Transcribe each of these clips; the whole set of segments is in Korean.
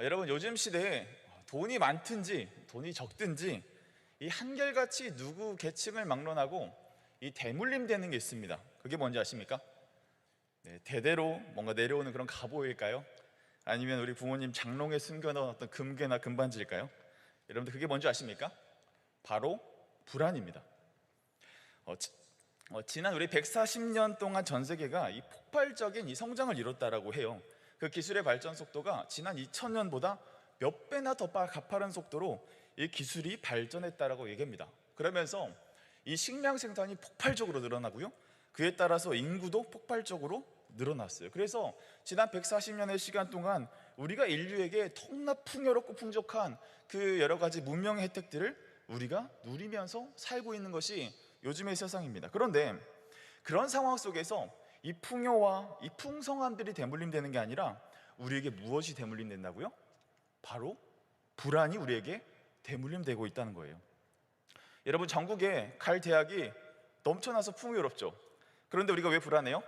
여러분, 요즘 시대에 돈이 많든지 돈이 적든지 이 한결같이 누구 계층을 막론하고 이 대물림 되는 게 있습니다. 그게 뭔지 아십니까? 네, 대대로 뭔가 내려오는 그런 갑오일까요? 아니면 우리 부모님 장롱에 숨겨놓은 어떤 금괴나 금반지일까요? 여러분들 그게 뭔지 아십니까? 바로 불안입니다. 지난 우리 140년 동안 전 세계가 이 폭발적인 이 성장을 이뤘다라고 해요. 그 기술의 발전 속도가 지난 2000년보다 몇 배나 더 가파른 속도로 이 기술이 발전했다라고 얘기합니다. 그러면서 이 식량 생산이 폭발적으로 늘어나고요, 그에 따라서 인구도 폭발적으로 늘어났어요. 그래서 지난 140년의 시간 동안 우리가 인류에게 너무나 풍요롭고 풍족한 그 여러 가지 문명의 혜택들을 우리가 누리면서 살고 있는 것이 요즘의 세상입니다. 그런데 그런 상황 속에서 이 풍요와 이 풍성함들이 대물림되는 게 아니라 우리에게 무엇이 대물림된다고요? 바로 불안이 우리에게 대물림되고 있다는 거예요. 여러분, 전국에 갈 대학이 넘쳐나서 풍요롭죠. 그런데 우리가 왜 불안해요?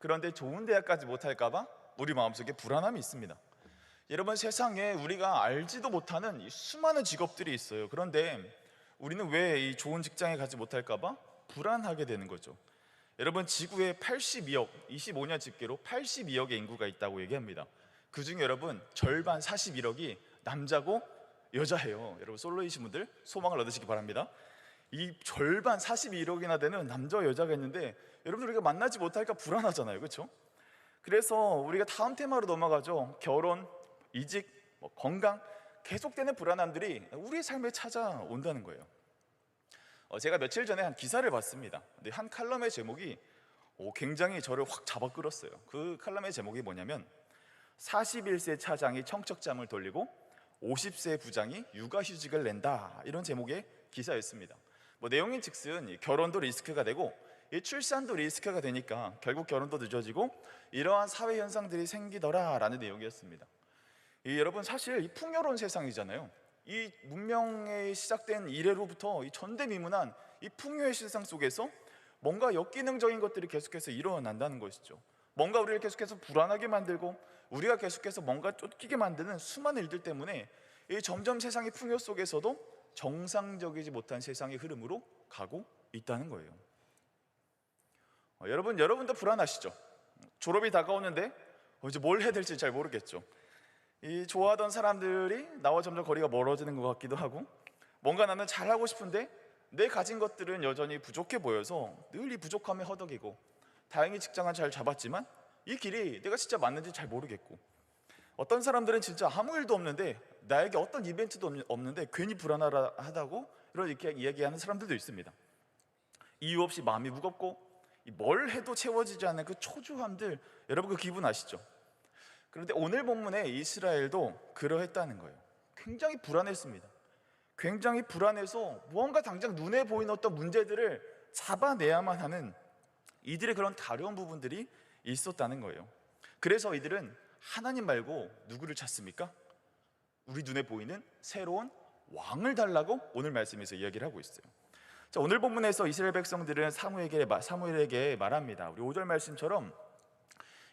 그런데 좋은 대학까지 못할까봐 우리 마음속에 불안함이 있습니다. 여러분, 세상에 우리가 알지도 못하는 이 수많은 직업들이 있어요. 그런데 우리는 왜 이 좋은 직장에 가지 못할까봐 불안하게 되는 거죠. 여러분, 지구에 82억, 25년 집계로 82억의 인구가 있다고 얘기합니다. 그 중에 여러분 절반 41억이 남자고 여자예요. 여러분, 솔로이신 분들 소망을 얻으시기 바랍니다. 이 절반 41억이나 되는 남자와 여자가 있는데 여러분들 우리가 만나지 못할까 불안하잖아요, 그렇죠? 그래서 우리가 다음 테마로 넘어가죠. 결혼, 이직, 건강, 계속되는 불안함들이 우리의 삶에 찾아온다는 거예요. 제가 며칠 전에 한 기사를 봤습니다. 근데 한 칼럼의 제목이 굉장히 저를 확 잡아 끌었어요. 그 칼럼의 제목이 뭐냐면 41세 차장이 청첩장을 돌리고 50세 부장이 육아휴직을 낸다, 이런 제목의 기사였습니다. 내용인 즉슨 결혼도 리스크가 되고 출산도 리스크가 되니까 결국 결혼도 늦어지고 이러한 사회 현상들이 생기더라라는 내용이었습니다. 여러분, 사실 이 풍요로운 세상이잖아요. 이 문명이 시작된 이래로부터 이 전대미문한 이 풍요의 세상 속에서 뭔가 역기능적인 것들이 계속해서 일어난다는 것이죠. 뭔가 우리를 계속해서 불안하게 만들고 우리가 계속해서 뭔가 쫓기게 만드는 수많은 일들 때문에 이 점점 세상의 풍요 속에서도 정상적이지 못한 세상의 흐름으로 가고 있다는 거예요. 여러분도 불안하시죠? 졸업이 다가오는데 이제 뭘 해야 될지 잘 모르겠죠. 이 좋아하던 사람들이 나와 점점 거리가 멀어지는 것 같기도 하고, 뭔가 나는 잘하고 싶은데 내 가진 것들은 여전히 부족해 보여서 늘 이 부족함에 허덕이고, 다행히 직장은 잘 잡았지만 이 길이 내가 진짜 맞는지 잘 모르겠고, 어떤 사람들은 진짜 아무 일도 없는데 나에게 어떤 이벤트도 없는데 괜히 불안하다고 이렇게 이야기하는 사람들도 있습니다. 이유 없이 마음이 무겁고 뭘 해도 채워지지 않는 그 초조함들, 여러분 그 기분 아시죠? 그런데 오늘 본문에 이스라엘도 그러했다는 거예요. 굉장히 불안했습니다. 굉장히 불안해서 무언가 당장 눈에 보이는 어떤 문제들을 잡아내야만 하는 이들의 그런 가려운 부분들이 있었다는 거예요. 그래서 이들은 하나님 말고 누구를 찾습니까? 우리 눈에 보이는 새로운 왕을 달라고 오늘 말씀에서 이야기를 하고 있어요. 자, 오늘 본문에서 이스라엘 백성들은 사무엘에게 말합니다. 우리 5절 말씀처럼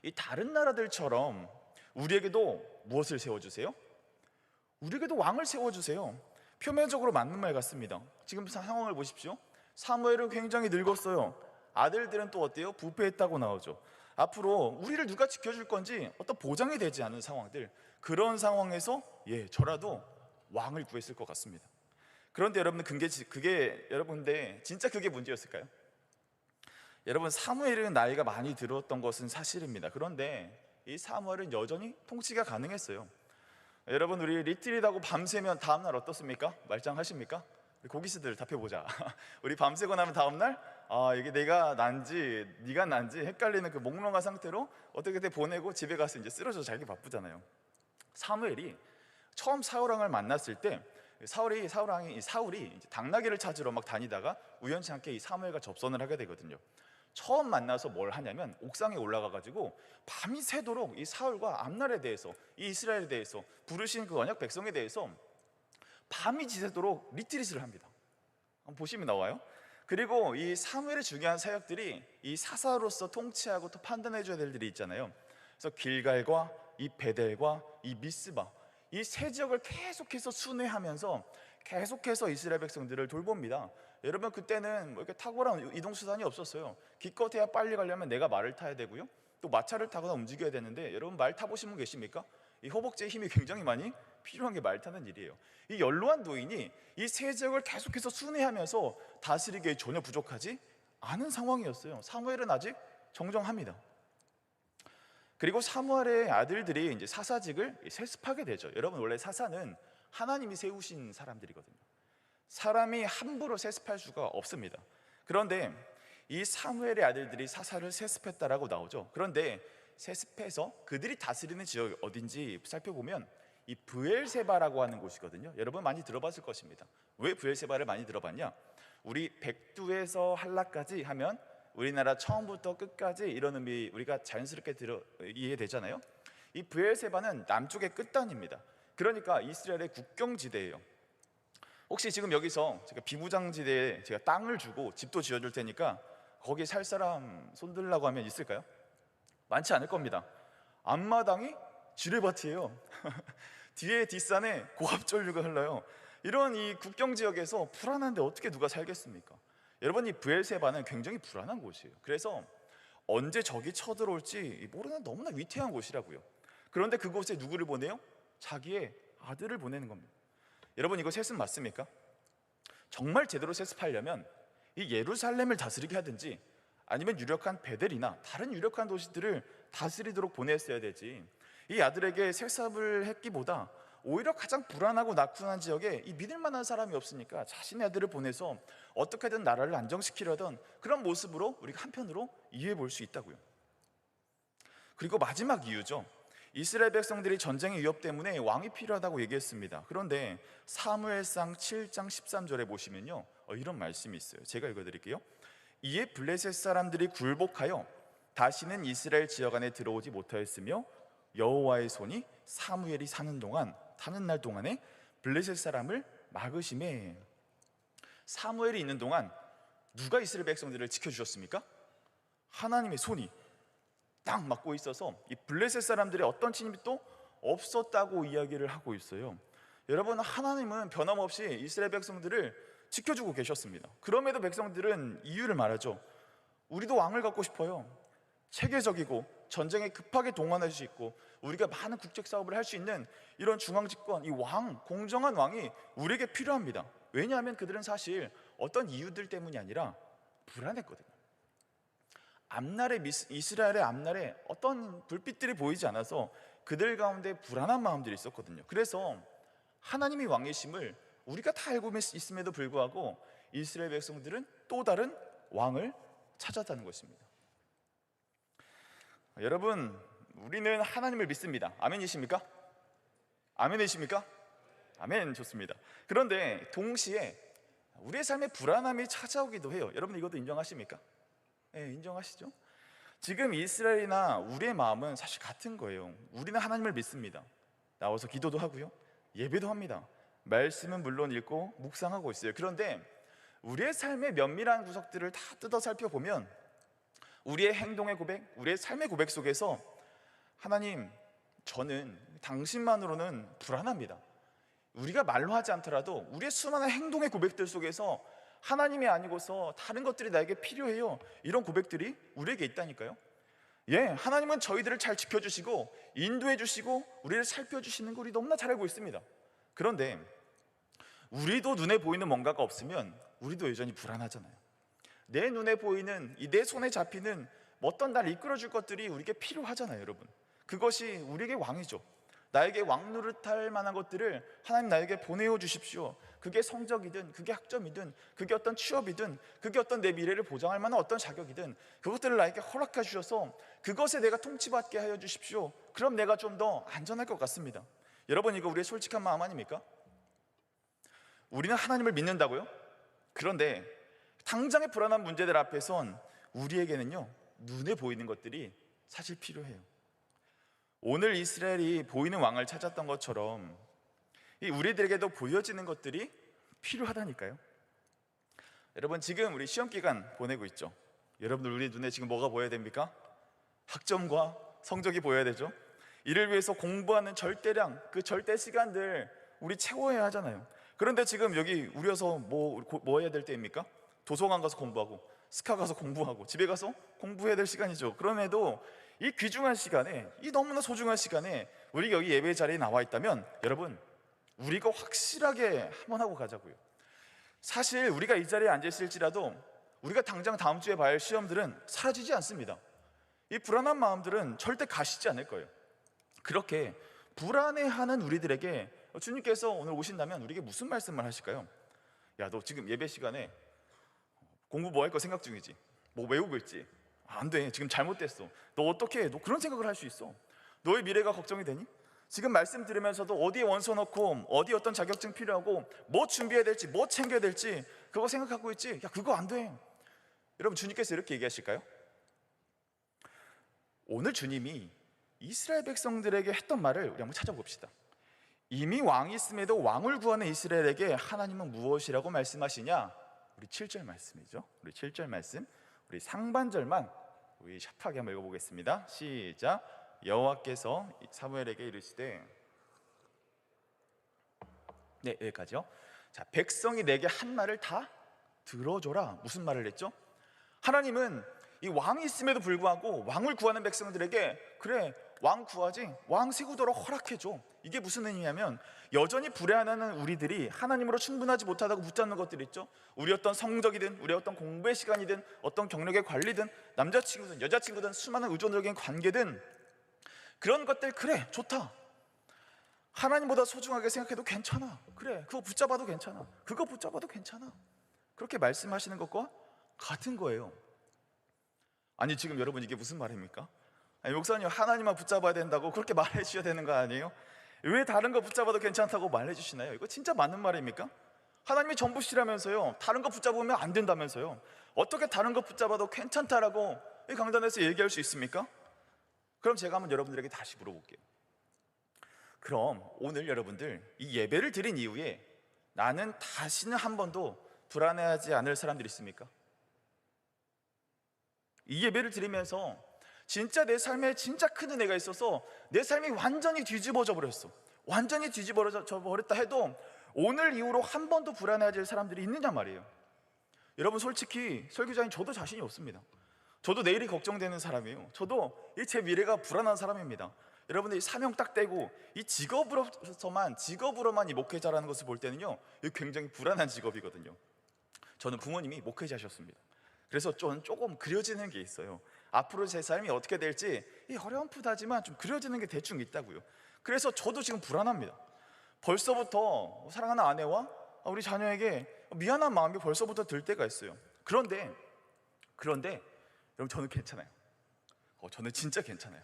이 다른 나라들처럼 우리에게도 무엇을 세워주세요? 우리에게도 왕을 세워주세요. 표면적으로 맞는 말 같습니다. 지금 상황을 보십시오. 사무엘은 굉장히 늙었어요. 아들들은 또 어때요? 부패했다고 나오죠. 앞으로 우리를 누가 지켜줄 건지 어떤 보장이 되지 않은 상황들, 그런 상황에서 저라도 왕을 구했을 것 같습니다. 그런데 여러분, 여러분들 진짜 그게 문제였을까요? 여러분, 사무엘은 나이가 많이 들었던 것은 사실입니다. 그런데 이 사무엘은 여전히 통치가 가능했어요. 여러분, 우리 리트릿하고 밤새면 다음날 어떻습니까? 말짱하십니까? 고기스들 답해보자. 우리 밤새고 나면 다음날 이게 내가 난지 네가 난지 헷갈리는 그 몽롱한 상태로 어떻게든 보내고 집에 가서 이제 쓰러져 자기 바쁘잖아요. 사무엘이 처음 사울왕을 만났을 때 사울이 이제 당나귀를 찾으러 막 다니다가 우연치 않게 이 사무엘과 접선을 하게 되거든요. 처음 만나서 뭘 하냐면 옥상에 올라가 가지고 밤이 새도록 이 사울과 앞날에 대해서, 이 이스라엘에 대해서, 부르신 그 언약 백성에 대해서 밤이 지새도록 리트릿을 합니다. 한번 보시면 나와요. 그리고 이 사무엘의 중요한 사역들이 이 사사로서 통치하고 또 판단해 줘야 될 일이 있잖아요. 그래서 길갈과 이 베델과 이 미스바, 이 세 지역을 계속해서 순회하면서 계속해서 이스라엘 백성들을 돌봅니다. 여러분, 그때는 뭐 이렇게 탁월한 이동 수단이 없었어요. 기껏해야 빨리 가려면 내가 말을 타야 되고요, 또 마차를 타거나 움직여야 되는데, 여러분 말 타보신 분 계십니까? 이 허벅지에 힘이 굉장히 많이 필요한 게 말 타는 일이에요. 이 연로한 노인이 이 세 지역을 계속해서 순회하면서 다스리기에 전혀 부족하지 않은 상황이었어요. 사무엘은 아직 정정합니다. 그리고 사무엘의 아들들이 이제 사사직을 세습하게 되죠. 여러분, 원래 사사는 하나님이 세우신 사람들이거든요. 사람이 함부로 세습할 수가 없습니다. 그런데 이 사무엘의 아들들이 사사를 세습했다라고 나오죠. 그런데 세습해서 그들이 다스리는 지역이 어딘지 살펴보면 이 브엘세바라고 하는 곳이거든요. 여러분 많이 들어봤을 것입니다. 왜 브엘세바를 많이 들어봤냐? 우리 백두에서 한라까지 하면 우리나라 처음부터 끝까지 이런 의미 우리가 자연스럽게 이해되잖아요. 이 브엘세바는 남쪽의 끝단입니다. 그러니까 이스라엘의 국경지대예요. 혹시 지금 여기서 제가 비무장지대에 제가 땅을 주고 집도 지어줄 테니까 거기 살 사람 손들라고 하면 있을까요? 많지 않을 겁니다. 앞마당이 지뢰밭이에요. 뒤에 뒷산에 고압전류가 흘러요. 이런 이 국경지역에서 불안한데 어떻게 누가 살겠습니까? 여러분, 이 브엘세바는 굉장히 불안한 곳이에요. 그래서 언제 적이 쳐들어올지 모르는 너무나 위태한 곳이라고요. 그런데 그곳에 누구를 보내요? 자기의 아들을 보내는 겁니다. 여러분, 이거 세습 맞습니까? 정말 제대로 세습하려면 이 예루살렘을 다스리게 하든지 아니면 유력한 베델이나 다른 유력한 도시들을 다스리도록 보냈어야 되지, 이 아들에게 세습을 했기보다 오히려 가장 불안하고 낙후한 지역에 이 믿을 만한 사람이 없으니까 자신의 아들을 보내서 어떻게든 나라를 안정시키려던 그런 모습으로 우리가 한편으로 이해해 볼 수 있다고요. 그리고 마지막 이유죠. 이스라엘 백성들이 전쟁의 위협 때문에 왕이 필요하다고 얘기했습니다. 그런데 사무엘상 7장 13절에 보시면요, 이런 말씀이 있어요. 제가 읽어드릴게요. 이에 블레셋 사람들이 굴복하여 다시는 이스라엘 지역 안에 들어오지 못하였으며 여호와의 손이 사무엘이 사는 날 동안에 블레셋 사람을 막으심에. 사무엘이 있는 동안 누가 이스라엘 백성들을 지켜주셨습니까? 하나님의 손이 딱 막고 있어서 이 블레셋 사람들의 어떤 침입이 또 없었다고 이야기를 하고 있어요. 여러분, 하나님은 변함없이 이스라엘 백성들을 지켜주고 계셨습니다. 그럼에도 백성들은 이유를 말하죠. 우리도 왕을 갖고 싶어요. 체계적이고 전쟁에 급하게 동원할 수 있고 우리가 많은 국책 사업을 할 수 있는 이런 중앙집권, 이 왕, 공정한 왕이 우리에게 필요합니다. 왜냐하면 그들은 사실 어떤 이유들 때문이 아니라 불안했거든요. 이스라엘의 앞날에 어떤 불빛들이 보이지 않아서 그들 가운데 불안한 마음들이 있었거든요. 그래서 하나님이 왕이심을 우리가 다 알고 있음에도 불구하고 이스라엘 백성들은 또 다른 왕을 찾았다는 것입니다. 여러분, 우리는 하나님을 믿습니다. 아멘이십니까? 아멘이십니까? 아멘. 좋습니다. 그런데 동시에 우리의 삶에 불안함이 찾아오기도 해요. 여러분, 이것도 인정하십니까? 네, 인정하시죠? 지금 이스라엘이나 우리의 마음은 사실 같은 거예요. 우리는 하나님을 믿습니다. 나와서 기도도 하고요, 예배도 합니다. 말씀은 물론 읽고 묵상하고 있어요. 그런데 우리의 삶의 면밀한 구석들을 다 뜯어 살펴보면 우리의 행동의 고백, 우리의 삶의 고백 속에서 하나님, 저는 당신만으로는 불안합니다. 우리가 말로 하지 않더라도 우리의 수많은 행동의 고백들 속에서 하나님이 아니고서 다른 것들이 나에게 필요해요, 이런 고백들이 우리에게 있다니까요. 예, 하나님은 저희들을 잘 지켜주시고 인도해 주시고 우리를 살펴주시는 걸 우리 너무나 잘 알고 있습니다. 그런데 우리도 눈에 보이는 뭔가가 없으면 우리도 여전히 불안하잖아요. 내 눈에 보이는, 내 손에 잡히는 어떤 날 이끌어줄 것들이 우리에게 필요하잖아요. 여러분, 그것이 우리에게 왕이죠. 나에게 왕 노릇할 만한 것들을 하나님 나에게 보내어 주십시오. 그게 성적이든 그게 학점이든 그게 어떤 취업이든 그게 어떤 내 미래를 보장할 만한 어떤 자격이든 그것들을 나에게 허락해 주셔서 그것에 내가 통치받게 하여 주십시오. 그럼 내가 좀 더 안전할 것 같습니다. 여러분, 이거 우리의 솔직한 마음 아닙니까? 우리는 하나님을 믿는다고요? 그런데 당장의 불안한 문제들 앞에선 우리에게는요, 눈에 보이는 것들이 사실 필요해요. 오늘 이스라엘이 보이는 왕을 찾았던 것처럼 우리들에게도 보여지는 것들이 필요하다니까요. 여러분, 지금 우리 시험 기간 보내고 있죠. 여러분들, 우리 눈에 지금 뭐가 보여야 됩니까? 학점과 성적이 보여야 되죠. 이를 위해서 공부하는 절대량, 그 절대 시간들 우리 채워야 하잖아요. 그런데 지금 여기 우려서 뭐 해야 될 때입니까? 도서관 가서 공부하고 스카 가서 공부하고 집에 가서 공부해야 될 시간이죠. 그럼에도 이 귀중한 시간에, 이 너무나 소중한 시간에 우리가 여기 예배 자리에 나와 있다면 여러분, 우리가 확실하게 한번 하고 가자고요. 사실 우리가 이 자리에 앉아 있을지라도 우리가 당장 다음 주에 봐야 할 시험들은 사라지지 않습니다. 이 불안한 마음들은 절대 가시지 않을 거예요. 그렇게 불안해하는 우리들에게 주님께서 오늘 오신다면 우리에게 무슨 말씀을 하실까요? 야, 너 지금 예배 시간에 공부 뭐 할 거 생각 중이지? 뭐 외우고 있지? 안 돼, 지금 잘못됐어. 너 어떻게 해? 너 그런 생각을 할 수 있어? 너의 미래가 걱정이 되니? 지금 말씀 들으면서도 어디에 원서 넣고 어디에 어떤 자격증 필요하고 뭐 준비해야 될지 뭐 챙겨야 될지 그거 생각하고 있지? 야, 그거 안 돼. 여러분, 주님께서 이렇게 얘기하실까요? 오늘 주님이 이스라엘 백성들에게 했던 말을 우리 한번 찾아봅시다. 이미 왕이 있음에도 왕을 구하는 이스라엘에게 하나님은 무엇이라고 말씀하시냐? 우리 7절 말씀이죠. 우리 7절 말씀, 우리 상반절만 우리 샤프하게 한번 읽어보겠습니다. 시작. 여호와께서 사무엘에게 이르시되, 네, 여기까지요. 자, 백성이 내게 한 말을 다 들어줘라. 무슨 말을 했죠? 하나님은 이 왕이 있음에도 불구하고 왕을 구하는 백성들에게, 그래, 왕 구하지, 왕 세우도록 허락해줘. 이게 무슨 의미냐면, 여전히 불안해하는 우리들이 하나님으로 충분하지 못하다고 붙잡는 것들이 있죠. 우리 어떤 성적이든 우리 어떤 공부의 시간이든 어떤 경력의 관리든 남자친구든 여자친구든 수많은 의존적인 관계든 그런 것들, 그래, 좋다. 하나님보다 소중하게 생각해도 괜찮아. 그래, 그거 붙잡아도 괜찮아. 그거 붙잡아도 괜찮아. 그렇게 말씀하시는 것과 같은 거예요. 아니, 지금 여러분, 이게 무슨 말입니까? 아니, 목사님, 하나님만 붙잡아야 된다고 그렇게 말해 주셔야 되는 거 아니에요? 왜 다른 거 붙잡아도 괜찮다고 말해 주시나요? 이거 진짜 맞는 말입니까? 하나님이 전부시라면서요, 다른 거 붙잡으면 안 된다면서요. 어떻게 다른 거 붙잡아도 괜찮다라고 이 강단에서 얘기할 수 있습니까? 그럼 제가 한번 여러분들에게 다시 물어볼게요. 그럼 오늘 여러분들 이 예배를 드린 이후에 나는 다시는 한 번도 불안해하지 않을 사람들이 있습니까? 이 예배를 드리면서 진짜 내 삶에 진짜 큰 은혜가 있어서 내 삶이 완전히 뒤집어져 버렸어, 완전히 뒤집어져 버렸다 해도 오늘 이후로 한 번도 불안해질 사람들이 있느냐 말이에요. 여러분, 솔직히 설교자인 저도 자신이 없습니다. 저도 내일이 걱정되는 사람이에요. 저도 제 미래가 불안한 사람입니다. 여러분들, 이 사명 딱 떼고 이 직업으로만 이 목회자라는 것을 볼 때는요, 이거 굉장히 불안한 직업이거든요. 저는 부모님이 목회자셨습니다. 그래서 조금 그려지는 게 있어요. 앞으로 제 삶이 어떻게 될지 어렴풋하지만 좀 그려지는 게 대충 있다고요. 그래서 저도 지금 불안합니다. 벌써부터 사랑하는 아내와 우리 자녀에게 미안한 마음이 벌써부터 들 때가 있어요. 그런데 여러분, 저는 괜찮아요. 저는 진짜 괜찮아요.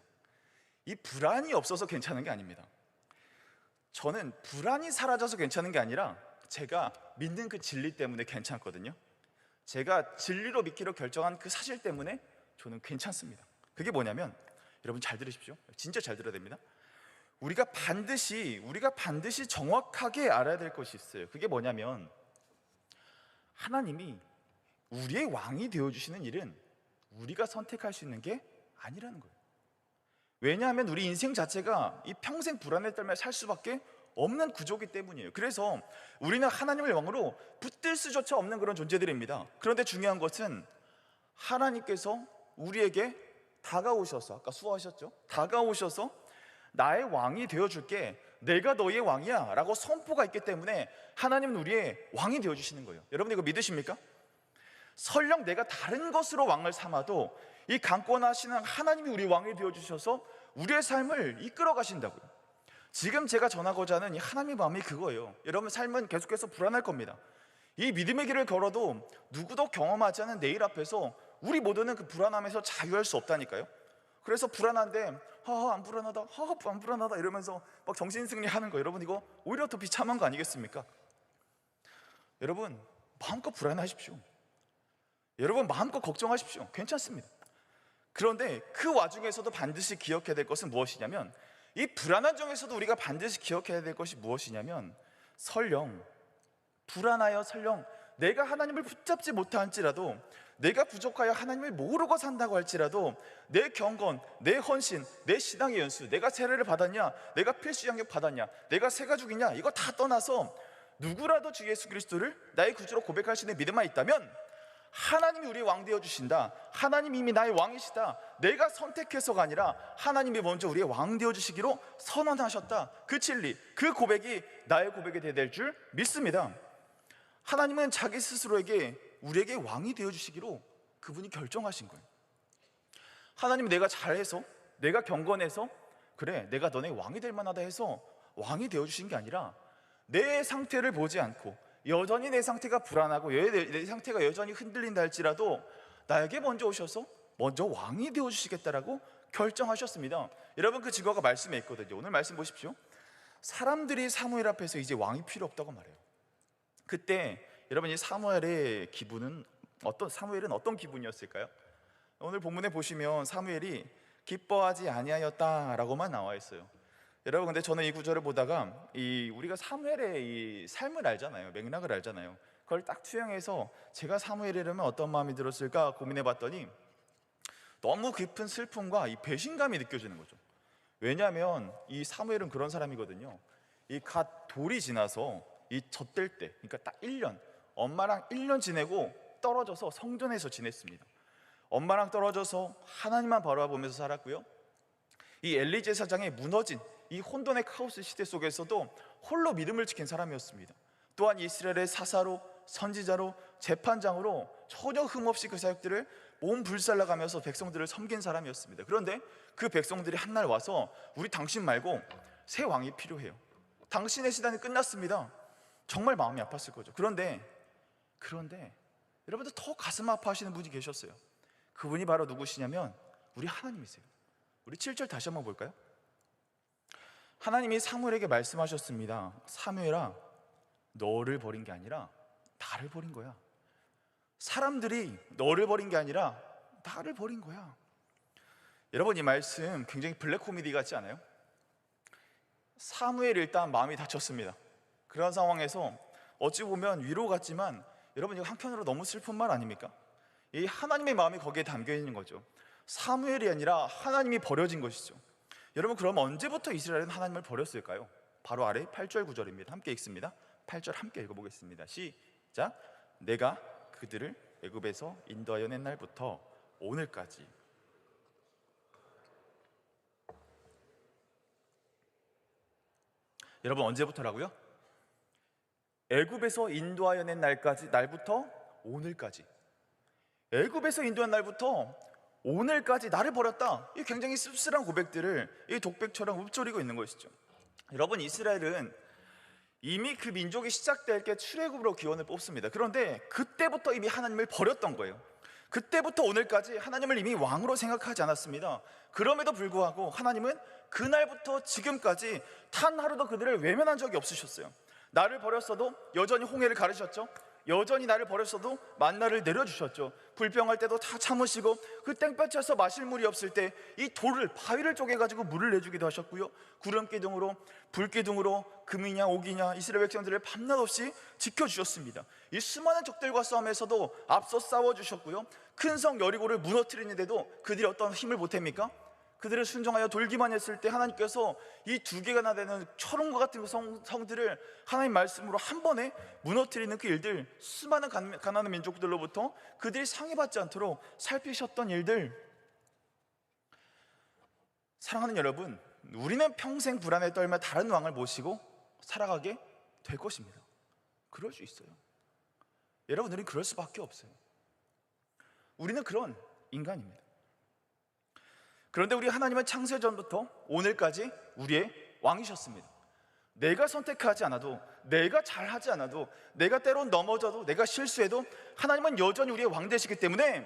이 불안이 없어서 괜찮은 게 아닙니다. 저는 불안이 사라져서 괜찮은 게 아니라 제가 믿는 그 진리 때문에 괜찮거든요. 제가 진리로 믿기로 결정한 그 사실 때문에 저는 괜찮습니다. 그게 뭐냐면, 여러분 잘 들으십시오. 진짜 잘 들어야 됩니다. 우리가 반드시 정확하게 알아야 될 것이 있어요. 그게 뭐냐면, 하나님이 우리의 왕이 되어주시는 일은 우리가 선택할 수 있는 게 아니라는 거예요. 왜냐하면 우리 인생 자체가 이 평생 불안에 떨며 살 수밖에 없는 구조이기 때문이에요. 그래서 우리는 하나님을 왕으로 붙들 수조차 없는 그런 존재들입니다. 그런데 중요한 것은 하나님께서 우리에게 다가오셔서, 아까 수고하셨죠? 다가오셔서 나의 왕이 되어줄게, 내가 너의 왕이야 라고 선포가 있기 때문에 하나님은 우리의 왕이 되어주시는 거예요. 여러분, 이거 믿으십니까? 설령 내가 다른 것으로 왕을 삼아도 이 강권하시는 하나님이 우리 왕이 되어주셔서 우리의 삶을 이끌어 가신다고요. 지금 제가 전하고자 하는 이 하나님의 마음이 그거예요. 여러분, 삶은 계속해서 불안할 겁니다. 이 믿음의 길을 걸어도 누구도 경험하지 않은 내일 앞에서 우리 모두는 그 불안함에서 자유할 수 없다니까요. 그래서 불안한데 안 불안하다 이러면서 막 정신승리하는 거, 여러분, 이거 오히려 더 비참한 거 아니겠습니까? 여러분, 마음껏 불안하십시오. 여러분, 마음껏 걱정하십시오. 괜찮습니다. 그런데 그 와중에서도 반드시 기억해야 될 것은 무엇이냐면, 이 불안한 중에서도 우리가 반드시 기억해야 될 것이 무엇이냐면, 설령 내가 하나님을 붙잡지 못할지라도 내가 부족하여 하나님을 모르고 산다고 할지라도 내 경건, 내 헌신, 내 신앙의 연수, 내가 세례를 받았냐, 내가 필수 양육 받았냐, 내가 새 가족이냐, 이거 다 떠나서 누구라도 주 예수 그리스도를 나의 구주로 고백할 수 있는 믿음만 있다면 하나님이 우리의 왕 되어주신다, 하나님이 이미 나의 왕이시다, 내가 선택해서가 아니라 하나님이 먼저 우리의 왕 되어주시기로 선언하셨다, 그 진리, 그 고백이 나의 고백이 될 줄 믿습니다. 하나님은 자기 스스로에게 우리에게 왕이 되어주시기로 그분이 결정하신 거예요. 하나님은 내가 잘해서, 내가 경건해서, 그래 내가 너네 왕이 될 만하다 해서 왕이 되어주신 게 아니라 내 상태를 보지 않고 여전히 내 상태가 불안하고 내 상태가 여전히 흔들린다 할지라도 나에게 먼저 오셔서 먼저 왕이 되어주시겠다라고 결정하셨습니다. 여러분, 그 증거가 말씀에 있거든요. 오늘 말씀 보십시오. 사람들이 사무엘 앞에서 이제 왕이 필요 없다고 말해요. 그때 여러분, 이 사무엘은 어떤 기분이었을까요? 오늘 본문에 보시면 사무엘이 기뻐하지 아니하였다라고만 나와 있어요. 여러분, 근데 저는 이 구절을 보다가 우리가 사무엘의 이 삶을 알잖아요, 맥락을 알잖아요. 그걸 딱 투영해서 제가 사무엘이라면 어떤 마음이 들었을까 고민해 봤더니 너무 깊은 슬픔과 이 배신감이 느껴지는 거죠. 왜냐하면 이 사무엘은 그런 사람이거든요. 이 갓 돌이 지나서 이 젖될 때, 그러니까 딱 1년, 엄마랑 1년 지내고 떨어져서 성전에서 지냈습니다. 엄마랑 떨어져서 하나님만 바라보면서 살았고요. 이 엘리 제사장의 무너진 이 혼돈의 카오스 시대 속에서도 홀로 믿음을 지킨 사람이었습니다. 또한 이스라엘의 사사로, 선지자로, 재판장으로 전혀 흠없이 그 사역들을 몸 불살라가면서 백성들을 섬긴 사람이었습니다. 그런데 그 백성들이 한날 와서 우리 당신 말고 새 왕이 필요해요, 당신의 시간이 끝났습니다. 정말 마음이 아팠을 거죠. 그런데 여러분들 더 가슴 아파하시는 분이 계셨어요. 그분이 바로 누구시냐면 우리 하나님이세요. 우리 7절 다시 한번 볼까요? 하나님이 사무엘에게 말씀하셨습니다. 사무엘아, 너를 버린 게 아니라 나를 버린 거야. 사람들이 너를 버린 게 아니라 나를 버린 거야. 여러분, 이 말씀 굉장히 블랙 코미디 같지 않아요? 사무엘이 일단 마음이 다쳤습니다. 그런 상황에서 어찌 보면 위로 같지만 여러분, 이거 한편으로 너무 슬픈 말 아닙니까? 이 하나님의 마음이 거기에 담겨 있는 거죠. 사무엘이 아니라 하나님이 버려진 것이죠. 여러분, 그럼 언제부터 이스라엘은 하나님을 버렸을까요? 바로 아래 8절 9절입니다. 함께 읽습니다. 8절 함께 읽어보겠습니다. 시작. 내가 그들을 애굽에서 인도하여 낸 날부터 오늘까지. 여러분, 언제부터라고요? 애굽에서 인도하여 낸 날부터 오늘까지. 애굽에서 인도한 날부터 오늘까지 나를 버렸다. 이 굉장히 씁쓸한 고백들을 이 독백처럼 읊조리고 있는 것이죠. 여러분, 이스라엘은 이미 그 민족이 시작될 때 출애굽으로 기원을 뽑습니다. 그런데 그때부터 이미 하나님을 버렸던 거예요. 그때부터 오늘까지 하나님을 이미 왕으로 생각하지 않았습니다. 그럼에도 불구하고 하나님은 그날부터 지금까지 단 하루도 그들을 외면한 적이 없으셨어요. 나를 버렸어도 여전히 홍해를 가르셨죠. 여전히 나를 버렸어도 만나를 내려주셨죠. 불평할 때도 다 참으시고 그 땡볕에서 마실 물이 없을 때 이 돌을, 바위를 쪼개가지고 물을 내주기도 하셨고요. 구름기둥으로, 불기둥으로 금이냐 옥이냐 이스라엘 백성들을 밤낮 없이 지켜주셨습니다. 이 수많은 적들과 싸움에서도 앞서 싸워주셨고요. 큰 성 여리고를 무너뜨리는데도 그들이 어떤 힘을 보탭니까? 그들을 순종하여 돌기만 했을 때 하나님께서 이 2개가나 되는 철옹과 같은 성들을 하나님 말씀으로 한 번에 무너뜨리는 그 일들, 수많은 가나안 민족들로부터 그들이 상해받지 않도록 살피셨던 일들. 사랑하는 여러분, 우리는 평생 불안에 떨며 다른 왕을 모시고 살아가게 될 것입니다. 그럴 수 있어요. 여러분, 우리는 그럴 수밖에 없어요. 우리는 그런 인간입니다. 그런데 우리 하나님은 창세전부터 오늘까지 우리의 왕이셨습니다. 내가 선택하지 않아도, 내가 잘하지 않아도, 내가 때론 넘어져도, 내가 실수해도 하나님은 여전히 우리의 왕 되시기 때문에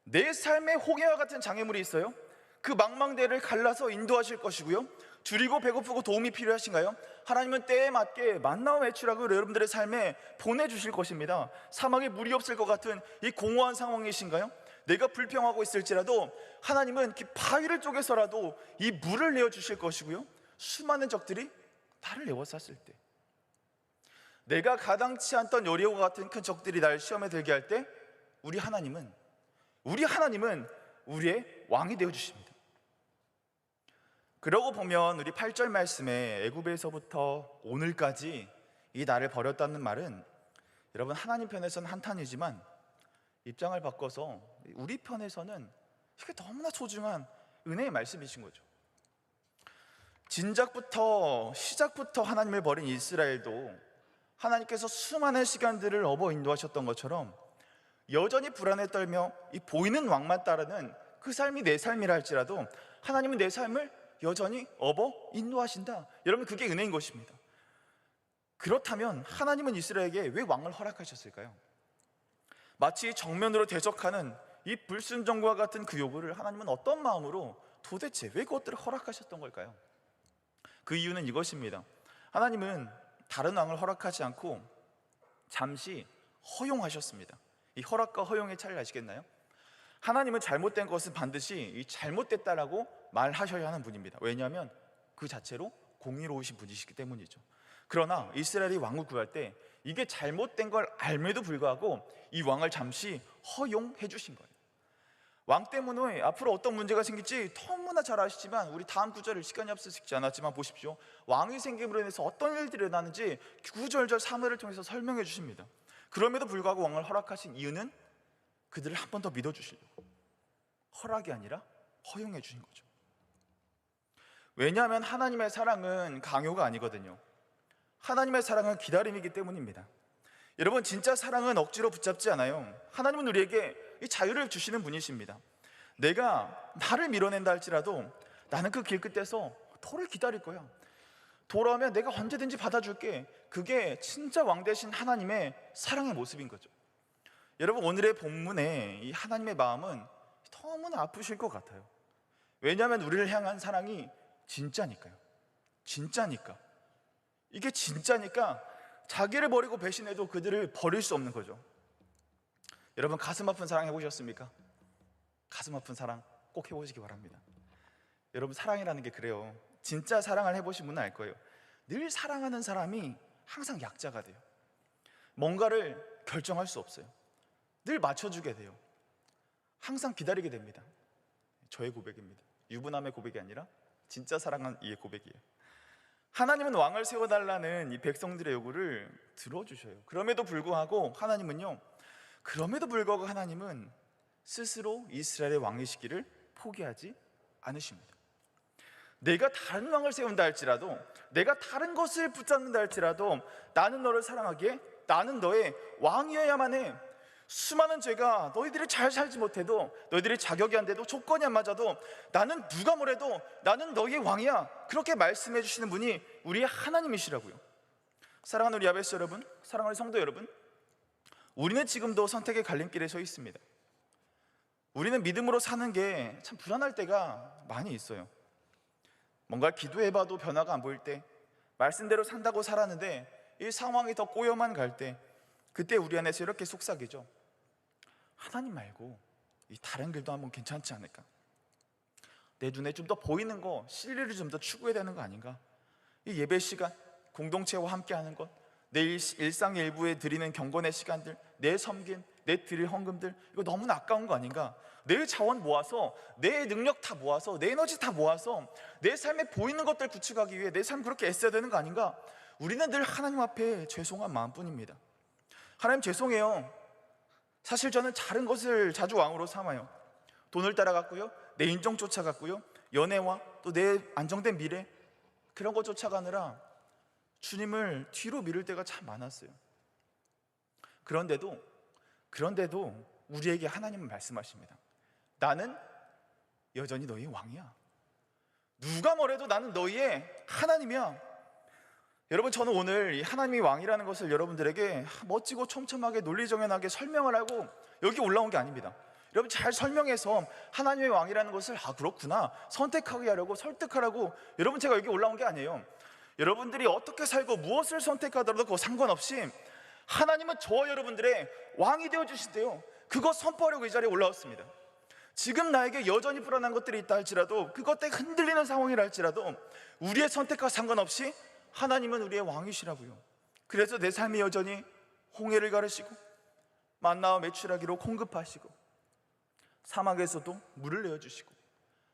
내 삶에 홍해와 같은 장애물이 있어요. 그 망망대를 갈라서 인도하실 것이고요. 줄이고 배고프고 도움이 필요하신가요? 하나님은 때에 맞게 만나와 외출하고 여러분들의 삶에 보내주실 것입니다. 사막에 물이 없을 것 같은 이 공허한 상황이신가요? 내가 불평하고 있을지라도 하나님은 그 바위를 쪼개서라도 이 물을 내어주실 것이고요. 수많은 적들이 나를 내어쌌을 때, 내가 가당치 않던 여리고와 같은 큰 적들이 날 시험에 들게 할 때 우리 하나님은 우리의 왕이 되어 주십니다. 그러고 보면 우리 8절 말씀에 애굽에서부터 오늘까지 이 나를 버렸다는 말은 여러분 하나님 편에서는 한탄이지만 입장을 바꿔서 우리 편에서는 이게 너무나 소중한 은혜의 말씀이신 거죠. 시작부터 하나님을 버린 이스라엘도 하나님께서 수많은 시간들을 업어 인도하셨던 것처럼 여전히 불안에 떨며 이 보이는 왕만 따르는 그 삶이 내 삶이라 할지라도 하나님은 내 삶을 여전히 업어 인도하신다. 여러분, 그게 은혜인 것입니다. 그렇다면 하나님은 이스라엘에게 왜 왕을 허락하셨을까요? 마치 정면으로 대적하는 이 불순종과 같은 그 요구를 하나님은 어떤 마음으로 도대체 왜 그것들을 허락하셨던 걸까요? 그 이유는 이것입니다. 하나님은 다른 왕을 허락하지 않고 잠시 허용하셨습니다. 이 허락과 허용의 차이를 아시겠나요? 하나님은 잘못된 것은 반드시 이 잘못됐다라고 말하셔야 하는 분입니다. 왜냐하면 그 자체로 공의로우신 분이시기 때문이죠. 그러나 이스라엘이 왕을 구할 때 이게 잘못된 걸 알매도 불구하고 이 왕을 잠시 허용해 주신 거예요. 왕 때문에 앞으로 어떤 문제가 생길지 너무나 잘 아시지만 우리 다음 구절을 시간이 없어서 않았지만 보십시오. 왕이 생김으로 인해서 어떤 일들이 일어나는지 구절절 사무엘을 통해서 설명해 주십니다. 그럼에도 불구하고 왕을 허락하신 이유는 그들을 한 번 더 믿어주시려고, 허락이 아니라 허용해 주신 거죠. 왜냐하면 하나님의 사랑은 강요가 아니거든요. 하나님의 사랑은 기다림이기 때문입니다. 여러분, 진짜 사랑은 억지로 붙잡지 않아요. 하나님은 우리에게 이 자유를 주시는 분이십니다. 내가 나를 밀어낸다 할지라도 나는 그 길 끝에서 너를 기다릴 거야. 돌아오면 내가 언제든지 받아줄게. 그게 진짜 왕 되신 하나님의 사랑의 모습인 거죠. 여러분, 오늘의 본문에 이 하나님의 마음은 너무나 아프실 것 같아요. 왜냐하면 우리를 향한 사랑이 진짜니까요. 진짜니까. 이게 진짜니까 자기를 버리고 배신해도 그들을 버릴 수 없는 거죠. 여러분, 가슴 아픈 사랑 해보셨습니까? 가슴 아픈 사랑 꼭 해보시기 바랍니다. 여러분, 사랑이라는 게 그래요. 진짜 사랑을 해보신 분은 알 거예요. 늘 사랑하는 사람이 항상 약자가 돼요. 뭔가를 결정할 수 없어요. 늘 맞춰주게 돼요. 항상 기다리게 됩니다. 저의 고백입니다. 유부남의 고백이 아니라 진짜 사랑한 이의 고백이에요. 하나님은 왕을 세워달라는 이 백성들의 요구를 들어주셔요. 그럼에도 불구하고 하나님은 스스로 이스라엘의 왕이시기를 포기하지 않으십니다. 내가 다른 왕을 세운다 할지라도, 내가 다른 것을 붙잡는다 할지라도 나는 너를 사랑하기에 나는 너의 왕이어야만 해. 수많은 죄가 너희들이 잘 살지 못해도, 너희들이 자격이 안 돼도, 조건이 안 맞아도 나는 누가 뭐래도 나는 너희의 왕이야. 그렇게 말씀해 주시는 분이 우리의 하나님이시라고요. 사랑하는 우리 야베스 여러분, 사랑하는 성도 여러분, 우리는 지금도 선택의 갈림길에 서 있습니다. 우리는 믿음으로 사는 게 참 불안할 때가 많이 있어요. 뭔가 기도해봐도 변화가 안 보일 때, 말씀대로 산다고 살았는데 이 상황이 더 꼬여만 갈 때, 그때 우리 안에서 이렇게 속삭이죠. 하나님 말고 이 다른 길도 한번 괜찮지 않을까? 내 눈에 좀 더 보이는 거, 진리를 좀 더 추구해야 되는 거 아닌가? 이 예배 시간, 공동체와 함께하는 것, 내 일상 일부에 드리는 경건의 시간들, 내 섬김, 내 드릴 헌금들, 이거 너무나 아까운 거 아닌가? 내 자원 모아서, 내 능력 다 모아서, 내 에너지 다 모아서 내 삶에 보이는 것들 구축하기 위해 내 삶 그렇게 애써야 되는 거 아닌가? 우리는 늘 하나님 앞에 죄송한 마음뿐입니다. 하나님 죄송해요. 사실 저는 다른 것을 자주 왕으로 삼아요. 돈을 따라갔고요, 내 인정 쫓아갔고요, 연애와 또 내 안정된 미래, 그런 것 쫓아가느라 주님을 뒤로 미룰 때가 참 많았어요. 그런데도 우리에게 하나님은 말씀하십니다. 나는 여전히 너희의 왕이야. 누가 뭐래도 나는 너희의 하나님이야. 여러분, 저는 오늘 이 하나님이 왕이라는 것을 여러분들에게 멋지고 촘촘하게 논리정연하게 설명을 하고 여기 올라온 게 아닙니다. 여러분, 잘 설명해서 하나님의 왕이라는 것을 그렇구나 선택하게 하려고, 설득하라고 여러분 제가 여기 올라온 게 아니에요. 여러분들이 어떻게 살고 무엇을 선택하더라도 그거 상관없이 하나님은 저와 여러분들의 왕이 되어주신대요. 그거 선포하려고 이 자리에 올라왔습니다. 지금 나에게 여전히 불안한 것들이 있다 할지라도, 그것 때문에 흔들리는 상황이라 할지라도 우리의 선택과 상관없이 하나님은 우리의 왕이시라고요. 그래서 내 삶이 여전히 홍해를 가르시고 만나와 메추라기로 공급하시고 사막에서도 물을 내어주시고